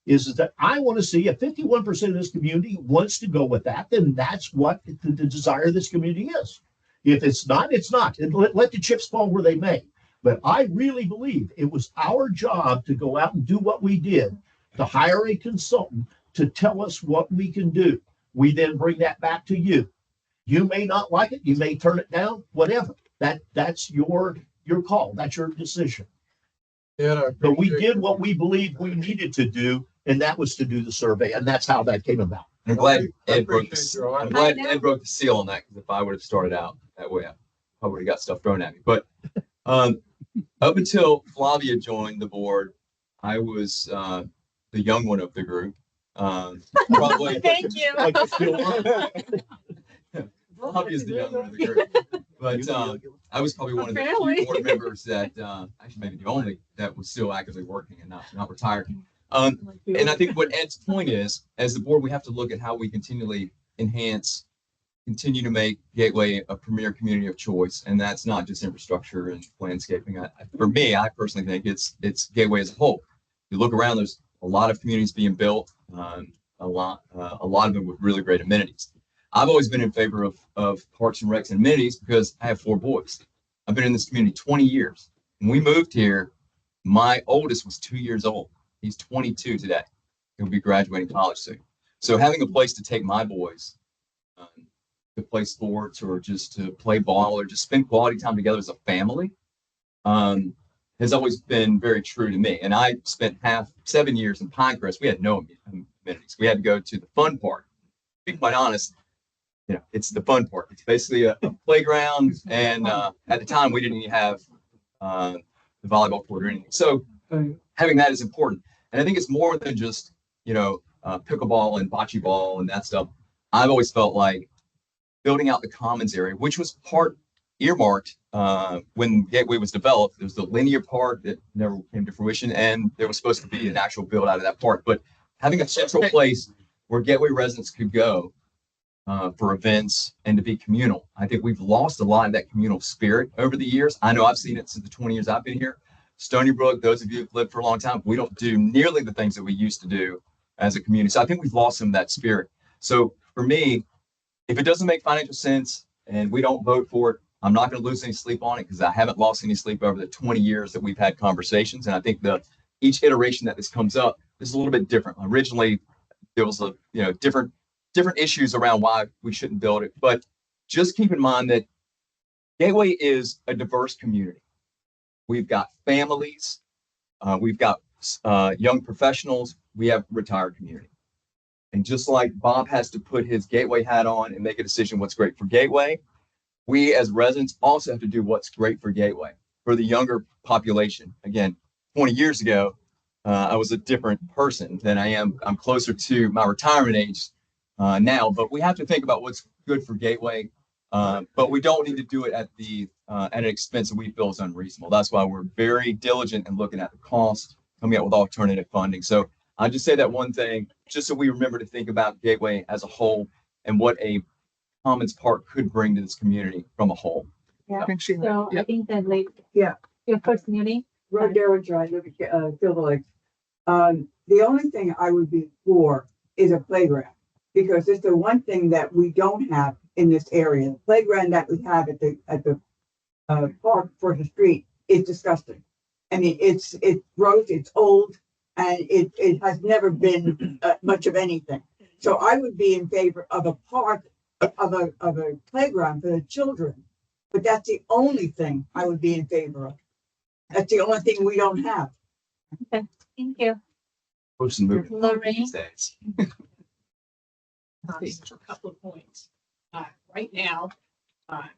E: is that I want to see if 51% of this community wants to go with that, then that's what the desire of this community is. If it's not, it's not. And let the chips fall where they may. But I really believe it was our job to go out and do what we did, to hire a consultant to tell us what we can do. We then bring that back to you. You may not like it. You may turn it down, whatever. That's your call. That's your decision.
I: Yeah,
E: But we did what we believed we needed to do, and that was to do the survey. And that's how that came about.
G: I'm glad
I: I
G: Ed broke
I: appreciate
G: the,
I: your
G: I'm
I: honesty.
G: glad Ed broke the seal on that, because if I would have started out that way, I probably would have got stuff thrown at me. But up until Flavia joined the board, I was the young one of the group. Probably
A: Thank you.
E: Like the still
G: Flavia's the young one of the group. But I was probably one of the few
A: Apparently.
G: board members that actually maybe the only that was still actively working and not retired. And I think what Ed's point is, as the board, we have to look at how we continually enhance, continue to make Gateway a premier community of choice. And that's not just infrastructure and landscaping. For me, I personally think it's Gateway as a whole. You look around, there's a lot of communities being built, a lot of them with really great amenities. I've always been in favor of parks and recs and amenities because I have 4 boys. I've been in this community 20 years. When we moved here, my oldest was 2 years old. He's 22 today. He'll be graduating college soon. So having a place to take my boys to play sports or just to play ball or just spend quality time together as a family has always been very true to me. And I spent 7 years in Pinecrest. We had no amenities. We had to go to the fun park. To be quite honest, it's the fun park. It's basically a playground. And at the time, we didn't even have the volleyball court or anything. So having that is important. And I think it's more than just, pickleball and bocce ball and that stuff. I've always felt like building out the commons area, which was part earmarked when Gateway was developed. There was the linear part that never came to fruition, and there was supposed to be an actual build out of that park. But having a central place where Gateway residents could go for events and to be communal. I think we've lost a lot of that communal spirit over the years. I know I've seen it since the 20 years I've been here. Stony Brook, those of you who've lived for a long time, we don't do nearly the things that we used to do as a community. So I think we've lost some of that spirit. So for me, if it doesn't make financial sense and we don't vote for it, I'm not going to lose any sleep on it because I haven't lost any sleep over the 20 years that we've had conversations. And I think each iteration that this comes up is a little bit different. Originally, there was different issues around why we shouldn't build it. But just keep in mind that Gateway is a diverse community. We've got families, we've got young professionals, we have retired community. And just like Bob has to put his Gateway hat on and make a decision what's great for Gateway, we as residents also have to do what's great for Gateway, for the younger population. Again, 20 years ago, I was a different person than I am. I'm closer to my retirement age now, but we have to think about what's good for Gateway. But we don't need to do it at an expense that we feel is unreasonable. That's why we're very diligent in looking at the cost, coming up with alternative funding. So I just say that one thing, just so we remember to think about Gateway as a whole and what a Commons Park could bring to this community from a whole.
A: Yeah.
B: Thanks, Sheila.
A: So I
B: Yep.
A: think that
H: Yeah.
A: your first community.
H: Road Derringer, I live in Silver Lake. The only thing I would be for is a playground, because it's the one thing that we don't have in this area. The playground that we have at the park for the street is disgusting. I mean, it's gross, it's old, and it has never been much of anything. So I would be in favor of a park, of a playground for the children. But that's the only thing I would be in favor of. That's the only thing we don't have.
A: Okay, thank you.
G: Person moving
A: Lorraine?
G: these days.
L: A couple of points. Right now,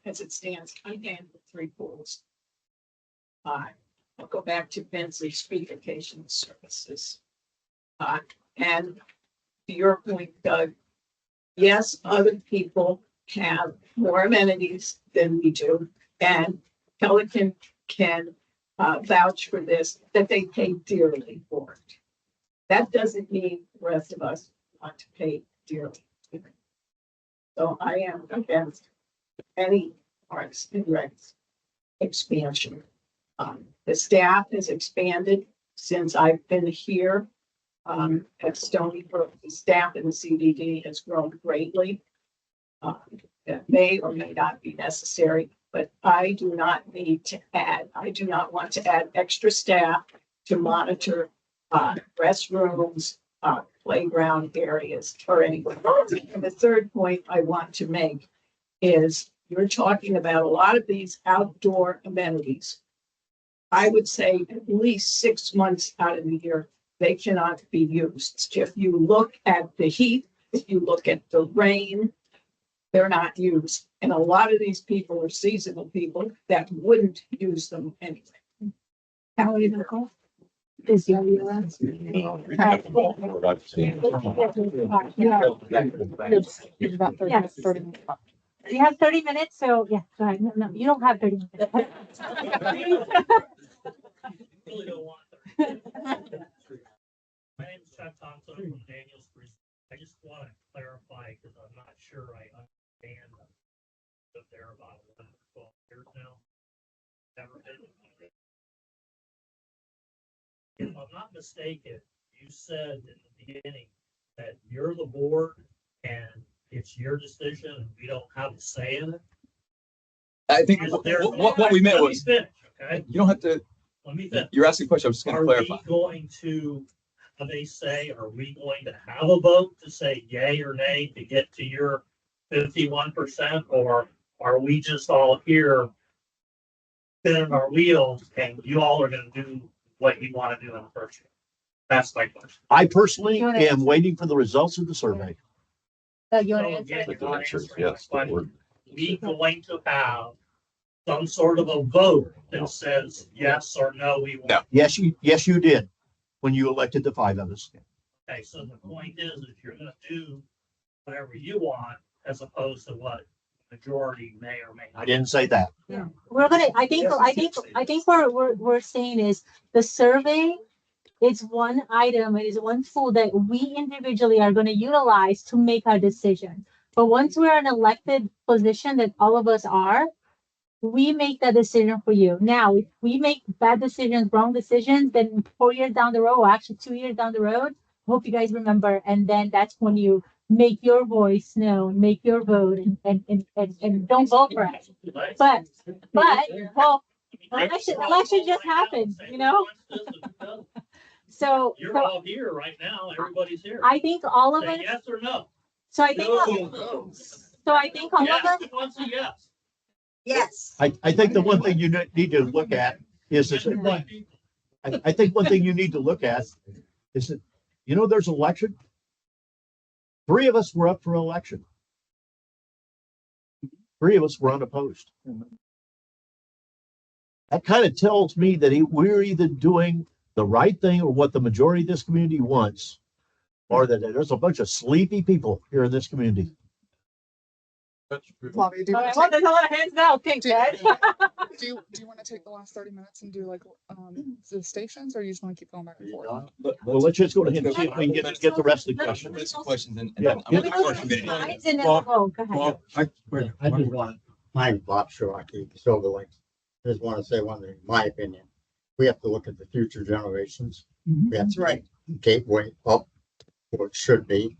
L: as it stands, I'm paying for 3 pools. I'll go back to Bensley's beautification services. And to your point, Doug, yes, other people have more amenities than we do. And Pelican can vouch for this, that they pay dearly for it. That doesn't mean the rest of us want to pay dearly. So I am against any parks and recs expansion. The staff has expanded since I've been here. At Stony Brook, the staff in the CDD has grown greatly. That may or may not be necessary, but I do not want to add extra staff to monitor restrooms, playground areas or anything. And the third point I want to make is you're talking about a lot of these outdoor amenities. I would say at least 6 months out of the year, they cannot be used. If you look at the heat if you look at the rain, they're not used. And a lot of these people are seasonal people that wouldn't use them anyway.
A: How are you gonna call? Is your last?
B: It's about 30
A: Yes.
B: 30 minutes.
A: You have 30 minutes, so yeah, go ahead. No, you don't have 30 minutes.
N: Really don't want to. My name is Chuck Thompson from Daniels. I just want to clarify because I'm not sure I understand. But they're about 11 or 12 years now. Never been. If I'm not mistaken, you said in the beginning that you're the board and it's your decision and we don't have a say in it.
G: I think what we meant
N: Let me
G: was,
N: finish, okay?
G: you don't have to,
N: Let me finish.
G: you're asking a question, I'm just gonna
N: Are
G: clarify.
N: we going to, have they say, are we going to have a vote to say yay or nay to get to your 51%? Or are we just all here spinning our wheels and you all are gonna do what you want to do in the first year? That's my question.
E: I personally
A: You wanna
E: am
A: answer?
E: waiting for the results of the survey.
A: You want to
N: So
A: answer?
N: again,
A: it?
N: you're not answering my question. We going to have some sort of a vote that says yes or no, we want.
G: No.
E: Yes, you did when you elected the 5 of us.
N: Okay, so the point is you're gonna do whatever you want as opposed to what majority may or may
E: I
N: not.
E: didn't say that.
A: We're gonna, I think we're saying is the survey is one item, it is one tool that we individually are gonna utilize to make our decision. But once we're in an elected position that all of us are, we make that decision for you. Now, if we make bad decisions, wrong decisions, then 4 years down the road, or actually 2 years down the road, hope you guys remember, and then that's when you make your voice known, make your vote, and don't vote for us. But, well, election just happened, you know? So,
N: You're all here right now, everybody's here.
A: I think all of
N: Say
A: us,
N: yes or no?
A: so I think, so I think all of
N: Yes,
A: us,
N: who wants a yes?
H: Yes.
E: I think the one thing you need to look at is, I think one thing you need to look at is that, there's an election. 3 of us were up for election. 3 of us were unopposed. That kind of tells me that we're either doing the right thing or what the majority of this community wants, or that there's a bunch of sleepy people here in this community.
B: Flavia, do you
A: all
B: want
A: right,
B: to
A: well, there's a lot of hands now, thanks, Ed.
B: do you want to take the last 30 minutes and do like the stations, or you just want to keep going back and forth?
E: Well, let's just go ahead and see if we can get the rest of the questions.
G: Let's questions and
E: Yeah.
G: then I'm
A: Let me
G: gonna
A: go
G: our
A: through
G: committee.
A: the slides and then we'll go, go ahead.
K: Well, I just want, I'm Bob Shiraki, Silver Links. I just want to say one thing, in my opinion. We have to look at the future generations. We have to make Gateway up what it should be.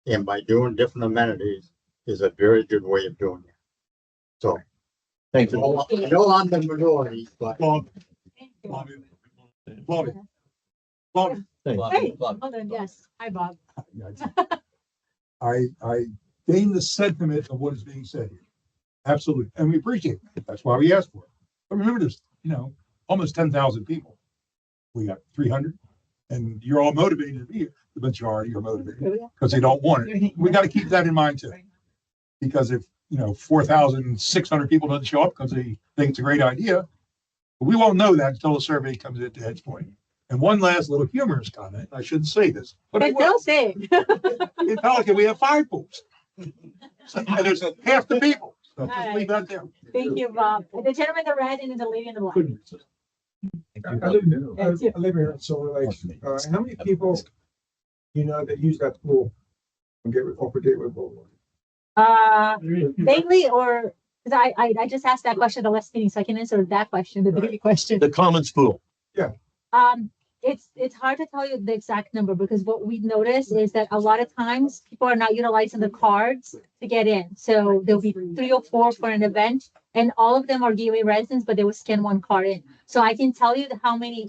K: And by doing different amenities is a very good way of doing it. So.
E: Thank you.
K: I know I'm the minority, but.
E: Thanks.
A: Hey, hold on, yes, hi, Bob.
F: I gain the sentiment of what is being said here. Absolutely. And we appreciate it. That's why we asked for it. But remember, there's, almost 10,000 people. We got 300 and you're all motivated to be here. The majority are motivated because they don't want it. We got to keep that in mind too. Because if, 4,600 people doesn't show up because they think it's a great idea, we won't know that until the survey comes into Ed's point. And one last little humorous comment. I shouldn't say this, but I
A: But
F: will.
A: don't say it.
F: In Pelican, we have 5 pools. And there's half the people. So just leave that there.
A: Thank you, Bob. The gentleman in the red and then the lady in the black.
O: I live here in Silver Lakes. How many people, that use that pool and get off of Gateway Boulevard?
A: Lately, or, because I just asked that question at the last meeting, so I can answer that question, the bigger question.
E: The commons pool.
A: It's hard to tell you the exact number because what we notice is that a lot of times people are not utilizing the cards to get in. So there'll be 3 or 4 for an event and all of them are Gateway residents, but they will scan 1 card in. So I can tell you how many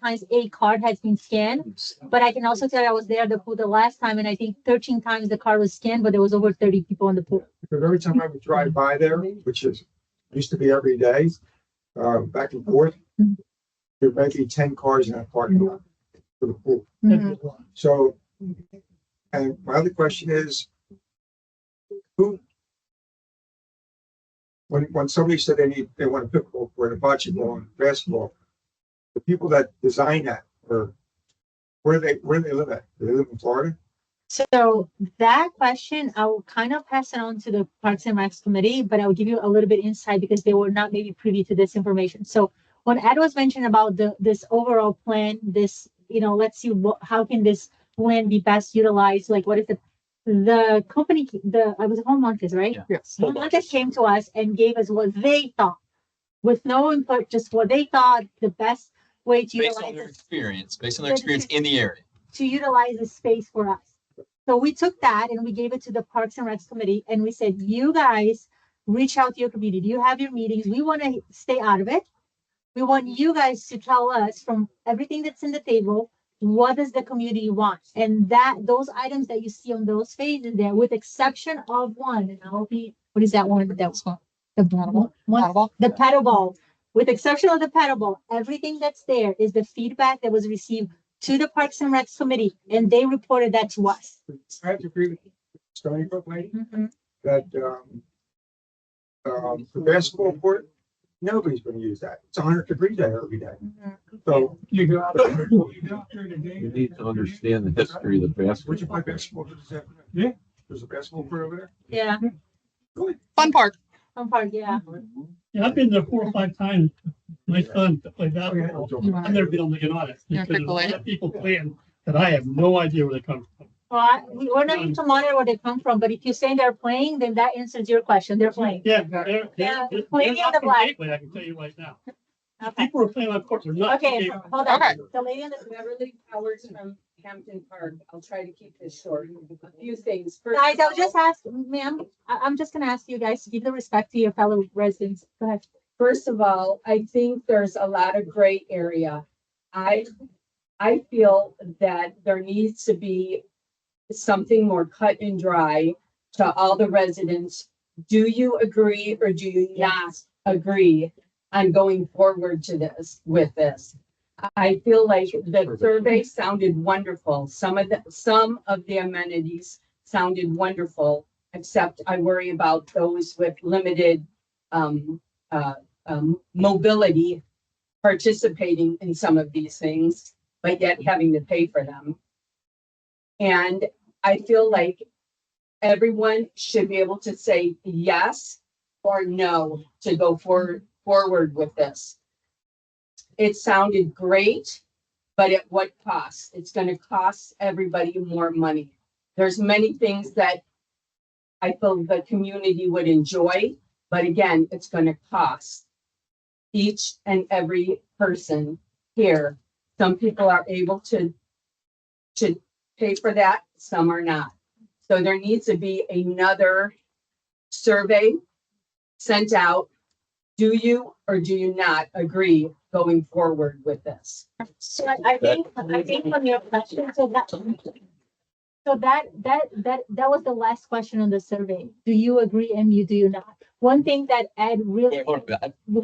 A: times a card has been scanned, but I can also tell you I was there at the pool the last time and I think 13 times the card was scanned, but there was over 30 people in the pool.
O: Because every time I would drive by there, which used to be every day, back and forth, there might be 10 cars in that parking lot for the pool.
A: Mhm.
O: So And my other question is, who, when somebody said they want a pickleball court, a bocce ball, and basketball, the people that design that, or where do they live at? Do they live in Florida?
A: So that question, I will kind of pass it on to the Parks and Recs committee, but I will give you a little bit insight because they were not maybe privy to this information. So when Ed was mentioning about this overall plan, this, let's see how can this plan be best utilized? Like, what is the company, I was Home Montes, right?
G: Yeah.
B: Yes.
A: Home Montes came to us and gave us what they thought with no input, just what they thought the best way to
G: Based on
A: utilize
G: their
A: it,
G: experience, based on their experience in the area.
A: to utilize the space for us. So we took that and we gave it to the Parks and Recs committee and we said, you guys reach out to your community. You have your meetings. We want to stay out of it. We want you guys to tell us from everything that's in the table, what does the community want? And those items that you see on those phases there, with exception of one, and I'll be, what is that one? That was the paddle ball. The paddle ball. With exception of the paddle ball, everything that's there is the feedback that was received to the Parks and Recs committee, and they reported that to us.
O: I have to agree with Stony Brook lady
A: Mhm.
O: that the basketball court, nobody's going to use that. It's 100 degrees there every day. So
C: You go out there, you go out there today.
D: You need to understand the history of the
O: where'd
D: basketball.
O: you play basketball?
C: Yeah.
O: There's a basketball court over there.
A: Yeah,
B: Fun park.
A: some part, yeah.
C: Yeah, I've been there 4 or 5 times. My son to play basketball.
O: Yeah.
C: I've never been able to get on it.
B: Yeah,
C: Because there's a
B: pick the
C: lot of people playing that I have no idea where they come from.
A: Well, we're not going to monitor where they come from, but if you say they're playing, then that answers your question. They're playing.
C: Yeah, they're
A: playing in
C: not
A: the
C: from
A: black.
C: Gateway, I can tell you right now.
A: Okay.
C: People are playing on courts, they're not. from
A: Okay,
C: Gateway.
A: hold on.
B: Okay.
A: The lady in the,
L: Beverly Powers from Hampton Park. I'll try to keep this short. A few things. First
A: guys,
L: of
A: I'll
L: all-
A: just ask, ma'am, I'm just gonna ask you guys to give the respect to your fellow residents. Go ahead.
L: First of all, I think there's a lot of gray area. I feel that there needs to be something more cut and dry to all the residents. Do you agree or do you not agree on going forward to this, with this? I feel like the survey sounded wonderful. Some of the amenities sounded wonderful, except I worry about those with limited, mobility participating in some of these things, but yet having to pay for them. And I feel like everyone should be able to say yes or no to go forward with this. It sounded great, but at what cost? It's going to cost everybody more money. There's many things that I feel the community would enjoy, but again, it's going to cost each and every person here. Some people are able to pay for that, some are not. So there needs to be another survey sent out. Do you or do you not agree going forward with this?
A: So I think from your question, so that was the last question on the survey. Do you agree and do you not? One thing that Ed really.
G: Are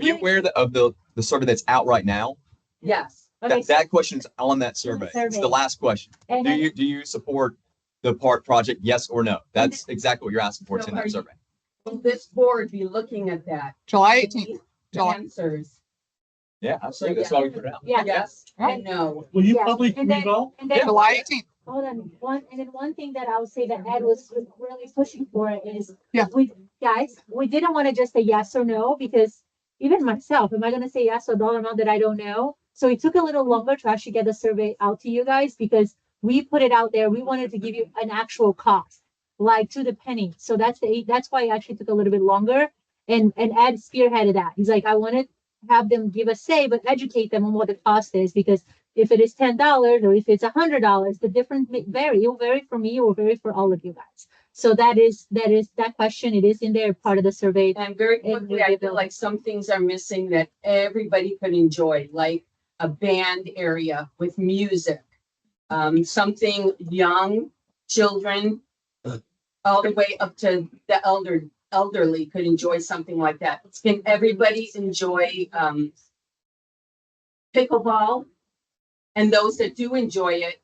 G: you aware of the survey that's out right now?
L: Yes.
A: Okay,
G: That question is on that survey. It's
A: survey.
G: the last question.
A: And
G: Do
A: then-
G: you support the park project? Yes or no? That's exactly what you're asking for. It's in that survey.
L: Will this board be looking at that?
B: July 18th.
L: The
B: July.
L: Answers.
G: Yeah, absolutely. That's why we put it out.
A: Yeah.
L: Yes
B: Yeah.
L: and no.
C: Will you
A: Yes,
C: publish
A: and then-
C: result?
A: and then-
B: July 18th.
A: Hold on, one thing that I would say that Ed was really pushing for is.
B: Yeah.
A: We didn't want to just say yes or no, because even myself, am I gonna say yes to a dollar amount that I don't know? So it took a little longer to actually get the survey out to you guys, because we put it out there, we wanted to give you an actual cost, like to the penny. So that's why it actually took a little bit longer. And Ed spearheaded that. He's like, I wanted to have them give a say, but educate them on what the cost is, because if it is $10 or if it's $100, the difference may vary. It will vary for me, it will vary for all of you guys. So that question. It is in there, part of the survey.
L: And very quickly, I feel like some things are missing that everybody could enjoy, like a band area with music. Something young, children, all the way up to the elderly could enjoy something like that. Can everybody enjoy pickleball? And those that do enjoy it,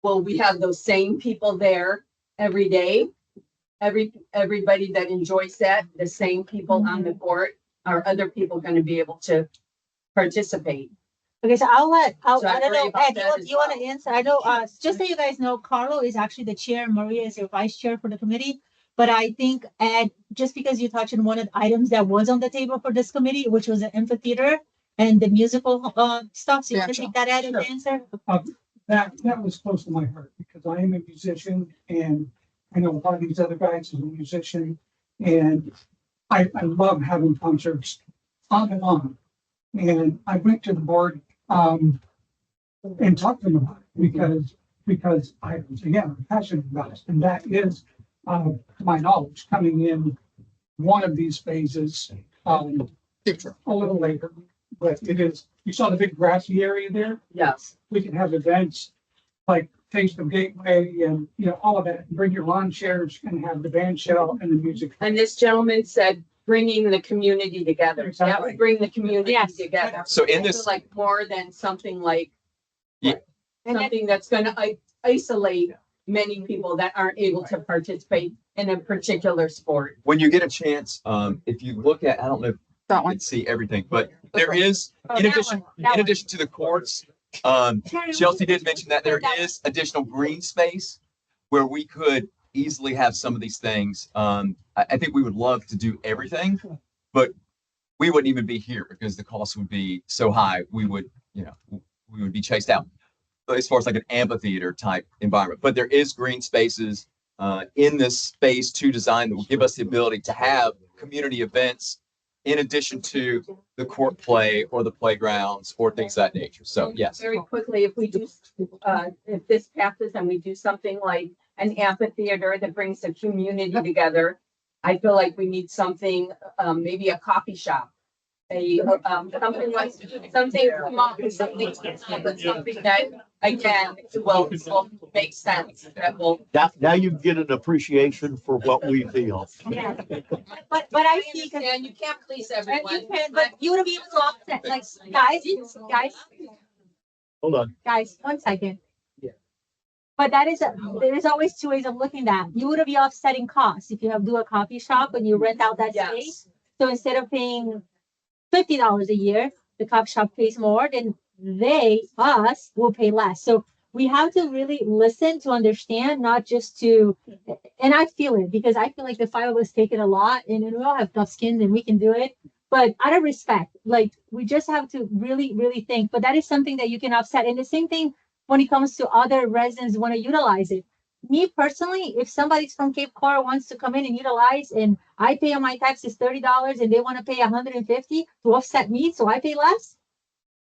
L: will we have those same people there every day? Everybody that enjoys that, the same people on the court, are other people gonna be able to participate?
A: Okay, so
L: So I
A: I don't
L: worry
A: know,
L: about
A: Ed,
L: that as
A: you want to
L: well.
A: answer? I know, just so you guys know, Carlo is actually the chair, Maria is your vice chair for the committee. But I think, Ed, just because you touched on one of the items that was on the table for this committee, which was an amphitheater and the musical, stuff, so you want to
B: Gotcha.
A: take that, Ed, and
C: Sure.
A: answer?
C: That was close to my heart because I am a musician and I know a lot of these other guys are a musician. And I love having concerts on and on. And I went to the board, and talked to them about it because I was, again, passionate about it. And that is, to my knowledge, coming in one of these phases,
B: Future.
C: a little later. But it is, you saw the big grassy area there?
L: Yes.
C: We can have events like Taste of Gateway and, all of that. Bring your lawn chairs and have the band shell and the music.
L: And this gentleman said bringing the community together. That would bring the community
A: Yes.
L: together.
G: So in
L: I feel
G: this,
L: like more than something like
G: Yeah.
L: something that's gonna isolate many people that aren't able to participate in a particular sport.
G: when you get a chance, if you look at, I don't know if
B: That
G: you
B: one.
G: can see everything, but there is,
A: Oh,
G: in
A: that
G: addition,
A: one, that
G: in
A: one.
G: addition to the courts, Chelsea did mention that there is additional green space where we could easily have some of these things. I think we would love to do everything, but we wouldn't even be here because the cost would be so high. We would be chased out as far as like an amphitheater type environment. But there is green spaces in this phase 2 design that will give us the ability to have community events in addition to the court play or the playgrounds or things of that nature. So yes.
L: Very quickly, if we do, if this passes and we do something like an amphitheater that brings the community together, I feel like we need something, maybe a coffee shop. Something like, something, come up with something, but something that, again, will make sense, that will.
E: Now you get an appreciation for what we feel.
A: Yeah. But I see,
L: And you can't please
A: and
L: everyone.
A: you can, but you would be able to offset, like,
E: Hold on.
A: guys, 1 second. But there is always 2 ways of looking at that. You would be offsetting costs if you do a coffee shop and you rent out that
L: Yes.
A: space. So instead of paying $50 a year, the coffee shop pays more, then us will pay less. So we have to really listen to understand, not just to, and I feel it because I feel like the 5 of us take it a lot and we all have tough skins and we can do it. But out of respect, like we just have to really, really think. But that is something that you can offset. And the same thing when it comes to other residents who want to utilize it. Me personally, if somebody's from Cape Coral wants to come in and utilize, and I pay on my taxes $30 and they want to pay $150 to offset me, so I pay less,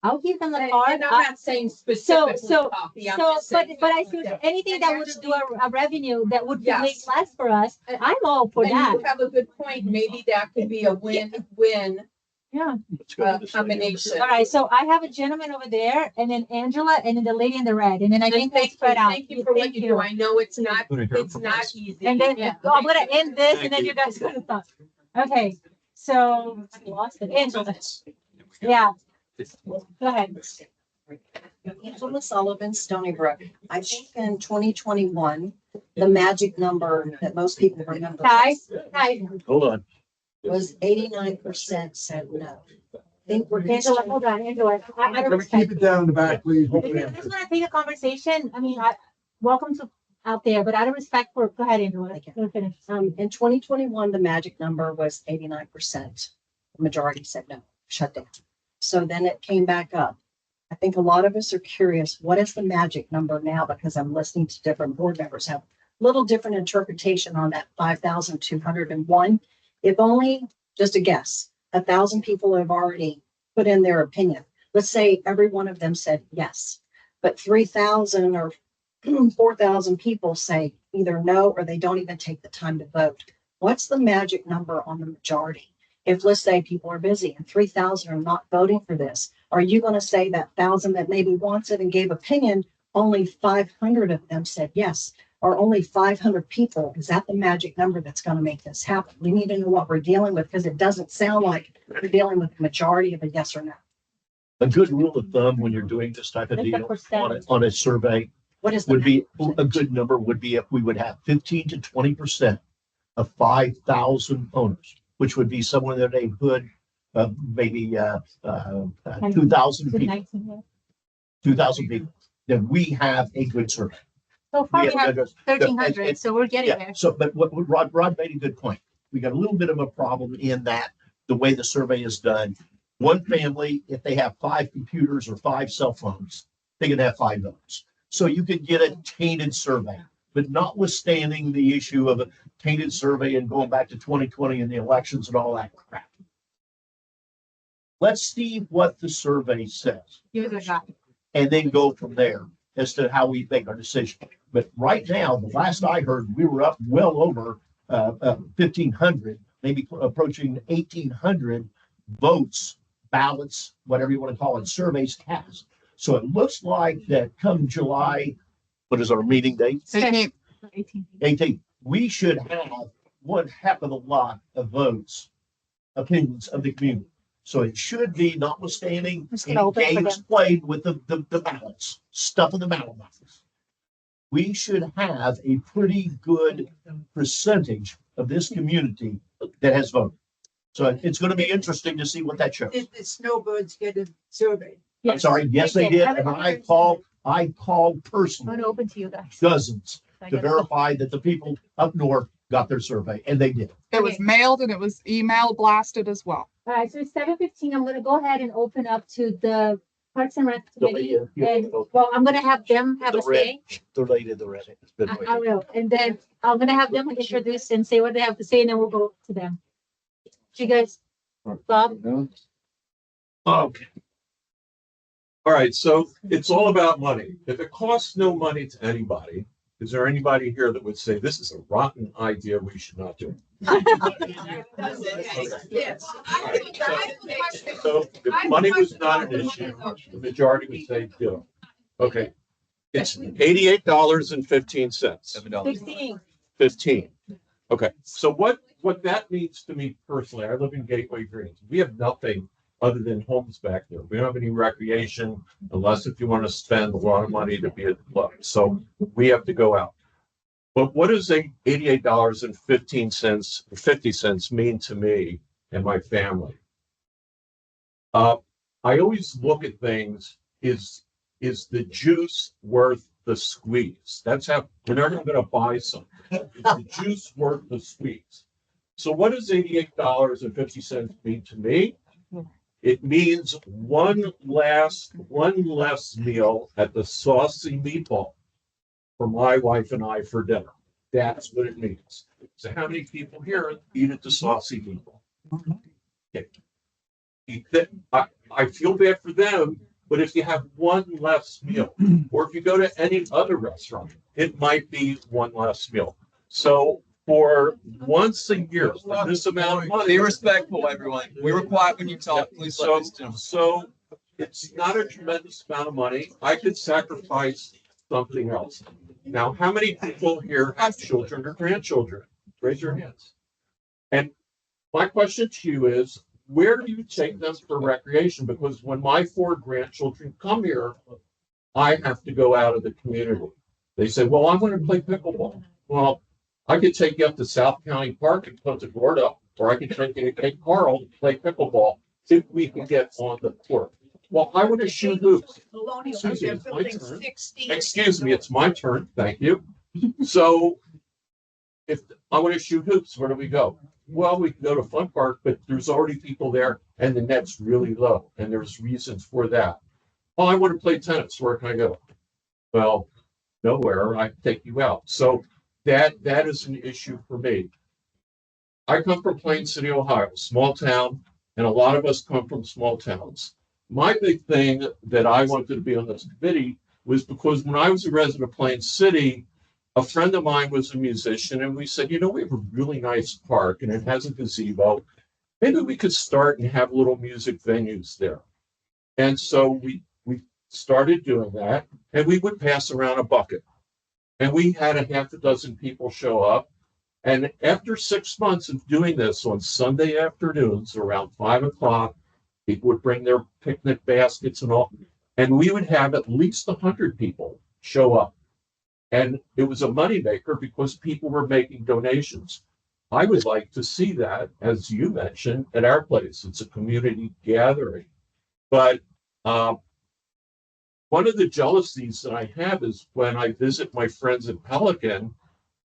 A: I'll give them the card.
L: And I'm not saying specifically coffee, I'm just saying.
A: But I feel anything that would do a revenue that would make
L: Yes.
A: less for us, I'm all for
L: And
A: that.
L: you have a good point, maybe that could be a win-win
A: Yeah.
E: Let's go to the
L: combination.
A: All right. So I have a gentleman over there, and then Angela, and then the lady in the red, and then I
L: And
A: think we'll
L: thank you,
A: spread out.
L: thank you for what
A: Thank
L: you do. I know it's not easy.
A: And then
L: Yeah.
A: I'm gonna end this, and then
E: Thank
A: you guys gonna talk. Okay. So I lost it. Angela. Yeah. Go ahead.
P: Angela Sullivan, Stony Brook. I think in 2021, the magic number that most people remember
A: Hi. Hi.
E: Hold on.
P: was 89% said no. I think we're.
A: Angela, hold on. Angela. I
F: Let me
A: respect.
F: keep it down in the back, please.
A: If you guys want to take a conversation, I mean, welcome to out there, but out of respect for, go ahead, Angela. We'll finish.
P: In 2021, the magic number was 89%. The majority said no, shut down. So then it came back up. I think a lot of us are curious, what is the magic number now? Because I'm listening to different board members have little different interpretation on that 5,201. If only, just a guess, 1,000 people have already put in their opinion. Let's say every one of them said yes, but 3,000 or 4,000 people say either no, or they don't even take the time to vote. What's the magic number on the majority? If let's say people are busy and 3,000 are not voting for this, are you going to say that 1,000 that maybe wants it and gave opinion, only 500 of them said yes, or only 500 people? Is that the magic number that's going to make this happen? We need to know what we're dealing with, because it doesn't sound like we're dealing with the majority of a yes or no.
E: A good rule of thumb when you're doing this type of
A: Like the
E: deal
A: percentage.
E: on a survey
P: What is the?
E: would be
P: magic
E: a good number would be if we would have 15 to 20% of 5,000 owners, which would be somewhere in the neighborhood of maybe 2,000 people. 2,000 people. Then we have a good survey.
A: So far, we have
E: and-
A: 1,300, so we're getting
E: Yeah,
A: there.
E: so, but what Rod made a good point. We got a little bit of a problem in that the way the survey is done. One family, if they have 5 computers or 5 cell phones, they can have 5 votes. So you could get a tainted survey, but notwithstanding the issue of a tainted survey and going back to 2020 and the elections and all that crap. Let's see what the survey says
A: Give it a shot.
E: and then go from there as to how we make our decision. But right now, the last I heard, we were up well over 1,500, maybe approaching 1,800 votes, ballots, whatever you want to call it, surveys cast. So it looks like that come July, what is our meeting date?
B: 18th.
E: 18th. We should have one heck of a lot of votes, opinions of the community. So it should be, notwithstanding
A: Just
E: any
A: gonna open for
E: games
A: them.
E: played with the ballots, stuff in the ballot boxes. We should have a pretty good percentage of this community that has voted. So it's going to be interesting to see what that shows.
L: Did the snowbirds get a survey?
E: I'm sorry, yes, they did, and I called
A: I'm
E: personally
A: gonna open to you guys.
E: dozens
A: I
E: to
A: gotta-
E: verify that the people up north got their survey, and they did.
B: It was
A: Okay.
B: mailed and it was email blasted as well.
A: All right, so it's 7:15. I'm gonna go ahead and open up to the Parks and Rec Committee. And, well, I'm gonna have them have a say.
E: They're late in the Reddit. It's been
A: I will, and then I'm gonna have them introduce and say what they have to say, and then we'll go to them. You guys, Bob?
E: Okay.
Q: All right, so it's all about money. If it costs no money to anybody, is there anybody here that would say this is a rotten idea, we should not do it?
L: Yes.
Q: So if money was not an issue, the majority would say do it. Okay. It's $88.15.
A: $16.
Q: 15. Okay, so what that means to me personally, I live in Gateway Greens. We have nothing other than homes back there. We don't have any recreation unless if you want to spend a lot of money to be at the club. So we have to go out. But what does $88.15 or 50 cents mean to me and my family? I always look at things, is the juice worth the squeeze? That's how we're never going to buy something. Is the juice worth the squeeze? So what does $88.50 mean to me? It means one less meal at the Saucy Meatball for my wife and I for dinner. That's what it means. So how many people here eat at the Saucy Meatball? Okay. I feel bad for them, but if you have one less meal, or if you go to any other restaurant, it might be one less meal. So for once a year, for this amount of money.
G: Be respectful, everyone. We were quiet when you talk. Please let us know.
Q: So it's not a tremendous amount of money. I could sacrifice something else. Now, how many people here have children or grandchildren? Raise your hands. And my question to you is, where do you take them for recreation? Because when my 4 grandchildren come here, I have to go out of the community. They say, well, I'm going to play pickleball. Well, I could take you up to South County Park and Punta Gorda, or I could take you to Cape Coral to play pickleball if we can get on the court. Well, I want to shoot hoops. Excuse me, it's my turn. Excuse me, it's my turn. Thank you. So if I want to shoot hoops, where do we go? Well, we can go to Fun Park, but there's already people there and the net's really low. And there's reasons for that. Oh, I want to play tennis. Where can I go? Well, nowhere. I can take you out. So that is an issue for me. I come from Plain City, Ohio, small town, and a lot of us come from small towns. My big thing that I wanted to be on this committee was because when I was a resident of Plain City, a friend of mine was a musician, and we said, you know, we have a really nice park and it has a gazebo. Maybe we could start and have little music venues there. And so we started doing that, and we would pass around a bucket. And we had a half a dozen people show up. And after 6 months of doing this on Sunday afternoons around 5 o'clock, people would bring their picnic baskets and all. And we would have at least 100 people show up And it was a moneymaker because people were making donations. I would like to see that, as you mentioned, at our place. It's a community gathering. But one of the jealousies that I have is when I visit my friends at Pelican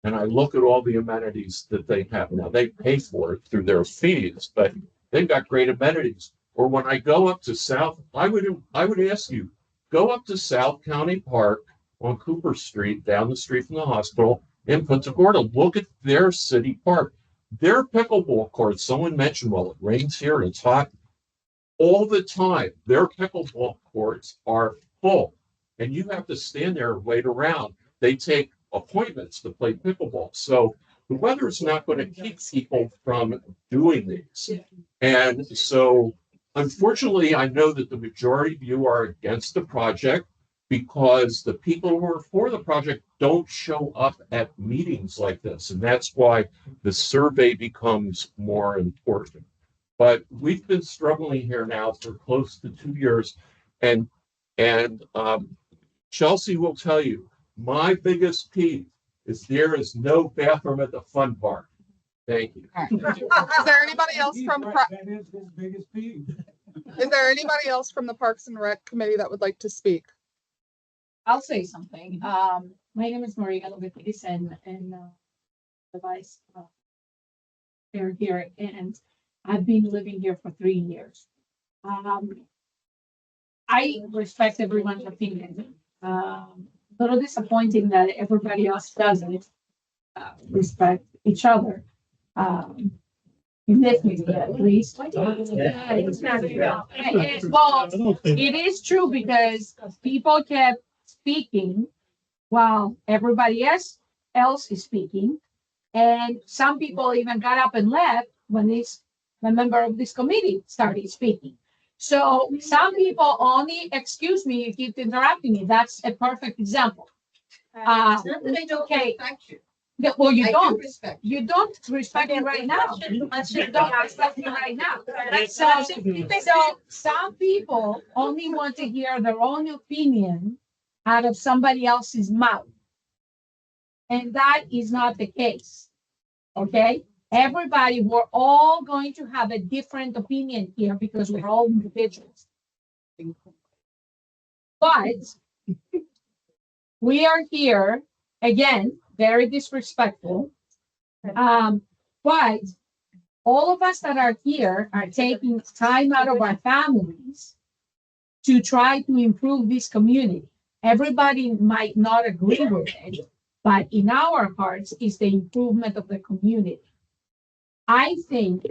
Q: and I look at all the amenities that they have. Now, they pay for it through their fees, but they've got great amenities. Or when I go up to South, I would ask you, go up to South County Park on Cooper Street, down the street from the hospital in Punta Gorda. Look at their city park. Their pickleball courts, someone mentioned, well, it rains here and it's hot. All the time, their pickleball courts are full. And you have to stand there and wait around. They take appointments to play pickleball. So the weather is not going to keep people from doing these. And so, unfortunately, I know that the majority of you are against the project because the people who are for the project don't show up at meetings like this. And that's why the survey becomes more important. But we've been struggling here now for close to 2 years. And Chelsea will tell you, my biggest peeve is there is no bathroom at the fun park. Thank you.
B: Is there anybody else from
I: That is his biggest peeve.
B: Is there anybody else from the Parks and Rec Committee that would like to speak?
A: I'll say something. My name is Maria Lovetis and the vice chair here, and I've been living here for 3 years. I respect everyone's opinion. A little disappointing that everybody else doesn't respect each other. In this meeting, at least. It's not true. Well, it is true because people kept speaking while everybody else is speaking. And some people even got up and left when the member of this committee started speaking. So some people only, excuse me, you keep interrupting me. That's a perfect example. Okay. Well, you don't respect me right now. You don't respect me right now. So some people only want to hear their own opinion out of somebody else's mouth. And that is not the case. Okay? Everybody, we're all going to have a different opinion here because we're all individuals. But we are here, again, very disrespectful. But all of us that are here are taking time out of our families to try to improve this community. Everybody might not agree with it, but in our hearts is the improvement of the community. I think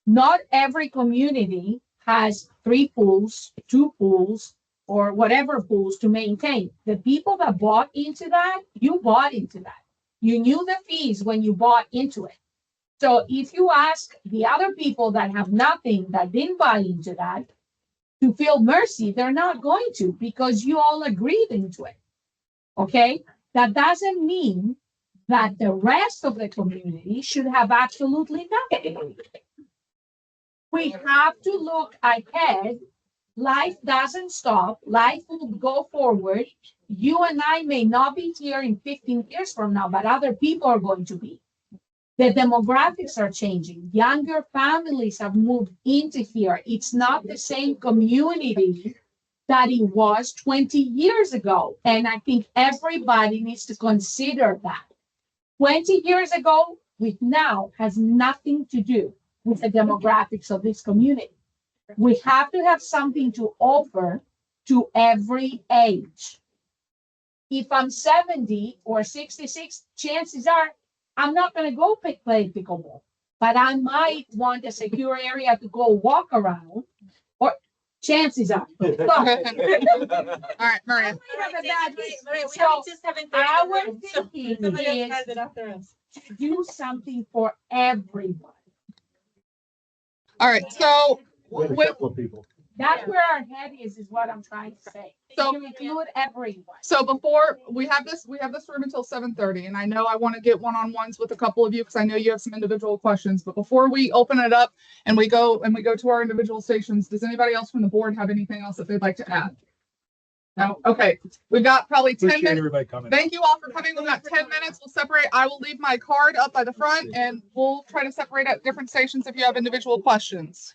A: not every community has 3 pools, 2 pools, or whatever pools to maintain. The people that bought into that, you bought into that. You knew the fees when you bought into it. So if you ask the other people that have nothing, that didn't buy into that, to feel mercy, they're not going to because you all agreed into it. Okay? That doesn't mean that the rest of the community should have absolutely nothing. We have to look ahead. Life doesn't stop. Life will go forward. You and I may not be here in 15 years from now, but other people are going to be. The demographics are changing. Younger families have moved into here. It's not the same community that it was 20 years ago. And I think everybody needs to consider that. 20 years ago with now has nothing to do with the demographics of this community. We have to have something to offer to every age. If I'm 70 or 66, chances are I'm not going to go play pickleball, but I might want a secure area to go walk around, or chances are.
B: All right, Maria.
A: So our thinking is to do something for everyone.
B: All right, so
A: that's where our head is what I'm trying to say.
B: So
A: to include everyone.
B: So before we have this room until 7:30, and I know I want to get one-on-ones with a couple of you because I know you have some individual questions. But before we open it up and we go to our individual stations, does anybody else from the board have anything else that they'd like to add? No, okay. We've got probably 10
F: Appreciate
B: minutes.
F: everybody coming.
B: Thank you all for coming. We've got 10 minutes. We'll separate. I will leave my card up by the front and we'll try to separate at different stations if you have individual questions.